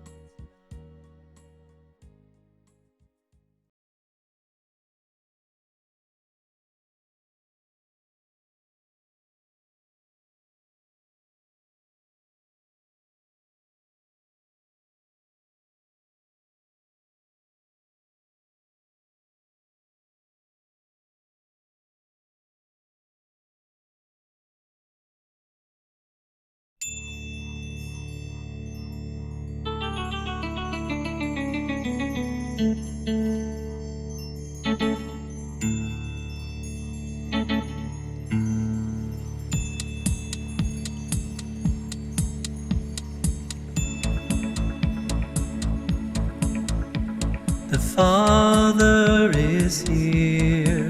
The Father is here,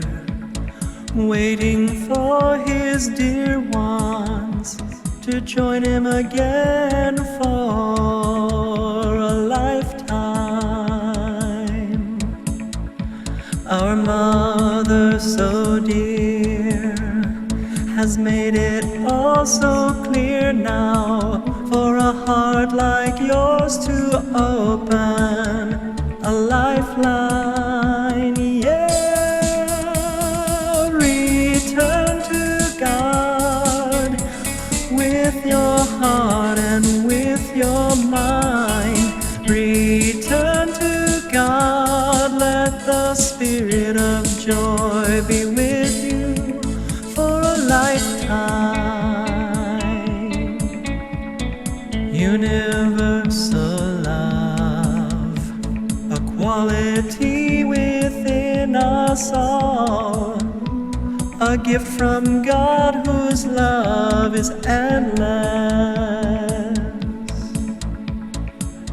waiting for His dear ones to join Him again for a lifetime. Our Mother so dear has made it all so clear now for a heart like yours to open a lifeline. Yeah, return to God with your heart and with your mind. Return to God, let the Spirit of joy be with you for a lifetime. Universal love, a quality within us all, a gift from God whose love is endless.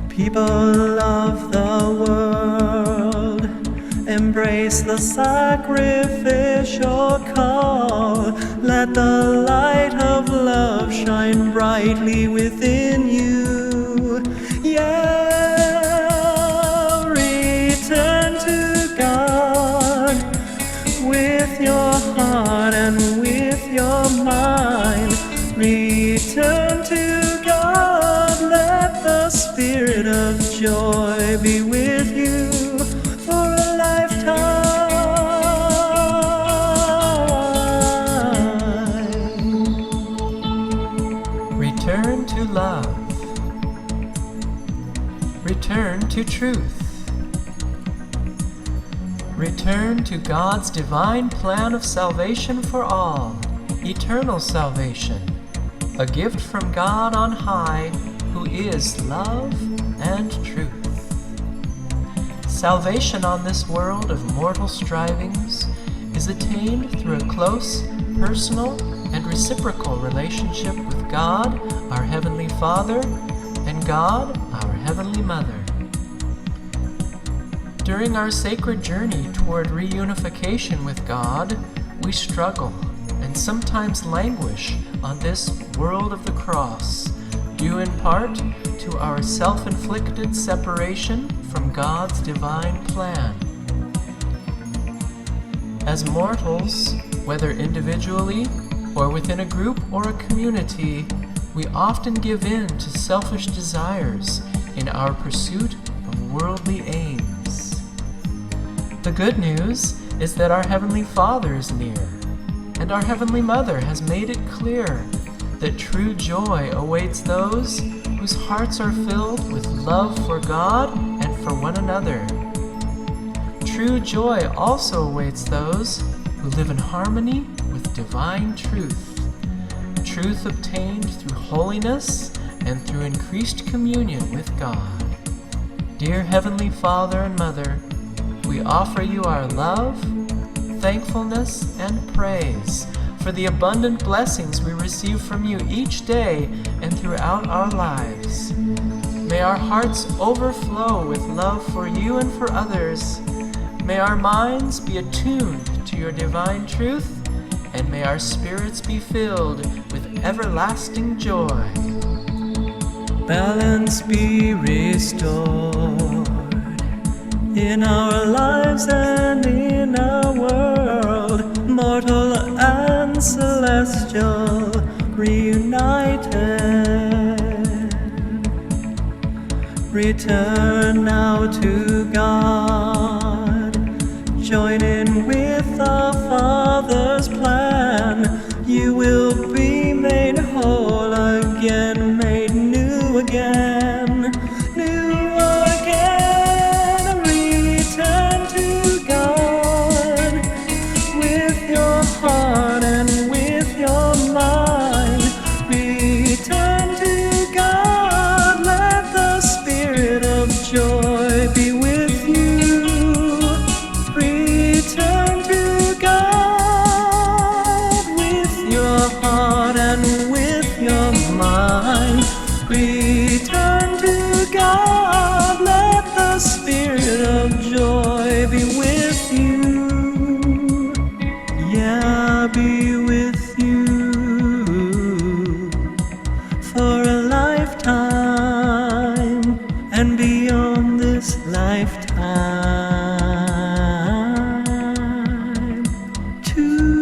People of the world, embrace the sacrificial call. Let the light of love shine brightly within you. Yeah, return to God with your heart and with your mind. Return to God, let the Spirit of joy be with you for a lifetime. Return to love. Return to truth. Return to God's divine plan of salvation for all, eternal salvation, a gift from God on high, who is love and truth. Salvation on this world of mortal strivings is attained through a close, personal, and reciprocal relationship with God, our Heavenly Father, and God, our Heavenly Mother. During our sacred journey toward reunification with God, we struggle and sometimes languish on this world of the cross, due in part to our self-inflicted separation from God's divine plan. As mortals, whether individually or within a group or a community, we often give in to selfish desires in our pursuit of worldly aims. The good news is that our Heavenly Father is near, and our Heavenly Mother has made it clear that true joy awaits those whose hearts are filled with love for God and for one another. True joy also awaits those who live in harmony with divine truth, truth obtained through holiness and through increased communion with God. Dear Heavenly Father and Mother, we offer you our love, thankfulness, and praise for the abundant blessings we receive from you each day and throughout our lives. May our hearts overflow with love for you and for others. May our minds be attuned to your divine truth, and may our spirits be filled with everlasting joy. Balance be restored in our lives and in our world, mortal and celestial, reunited. Return now to God, join in with our Father's plan. You will be made whole again, made new again, new again. Return to God with your heart and with your mind. Return to God, let the Spirit of joy be with you. Return to God with your heart and with your mind. Return to God, let the Spirit of joy be with you. Yeah, be with you for a lifetime and beyond this lifetime too.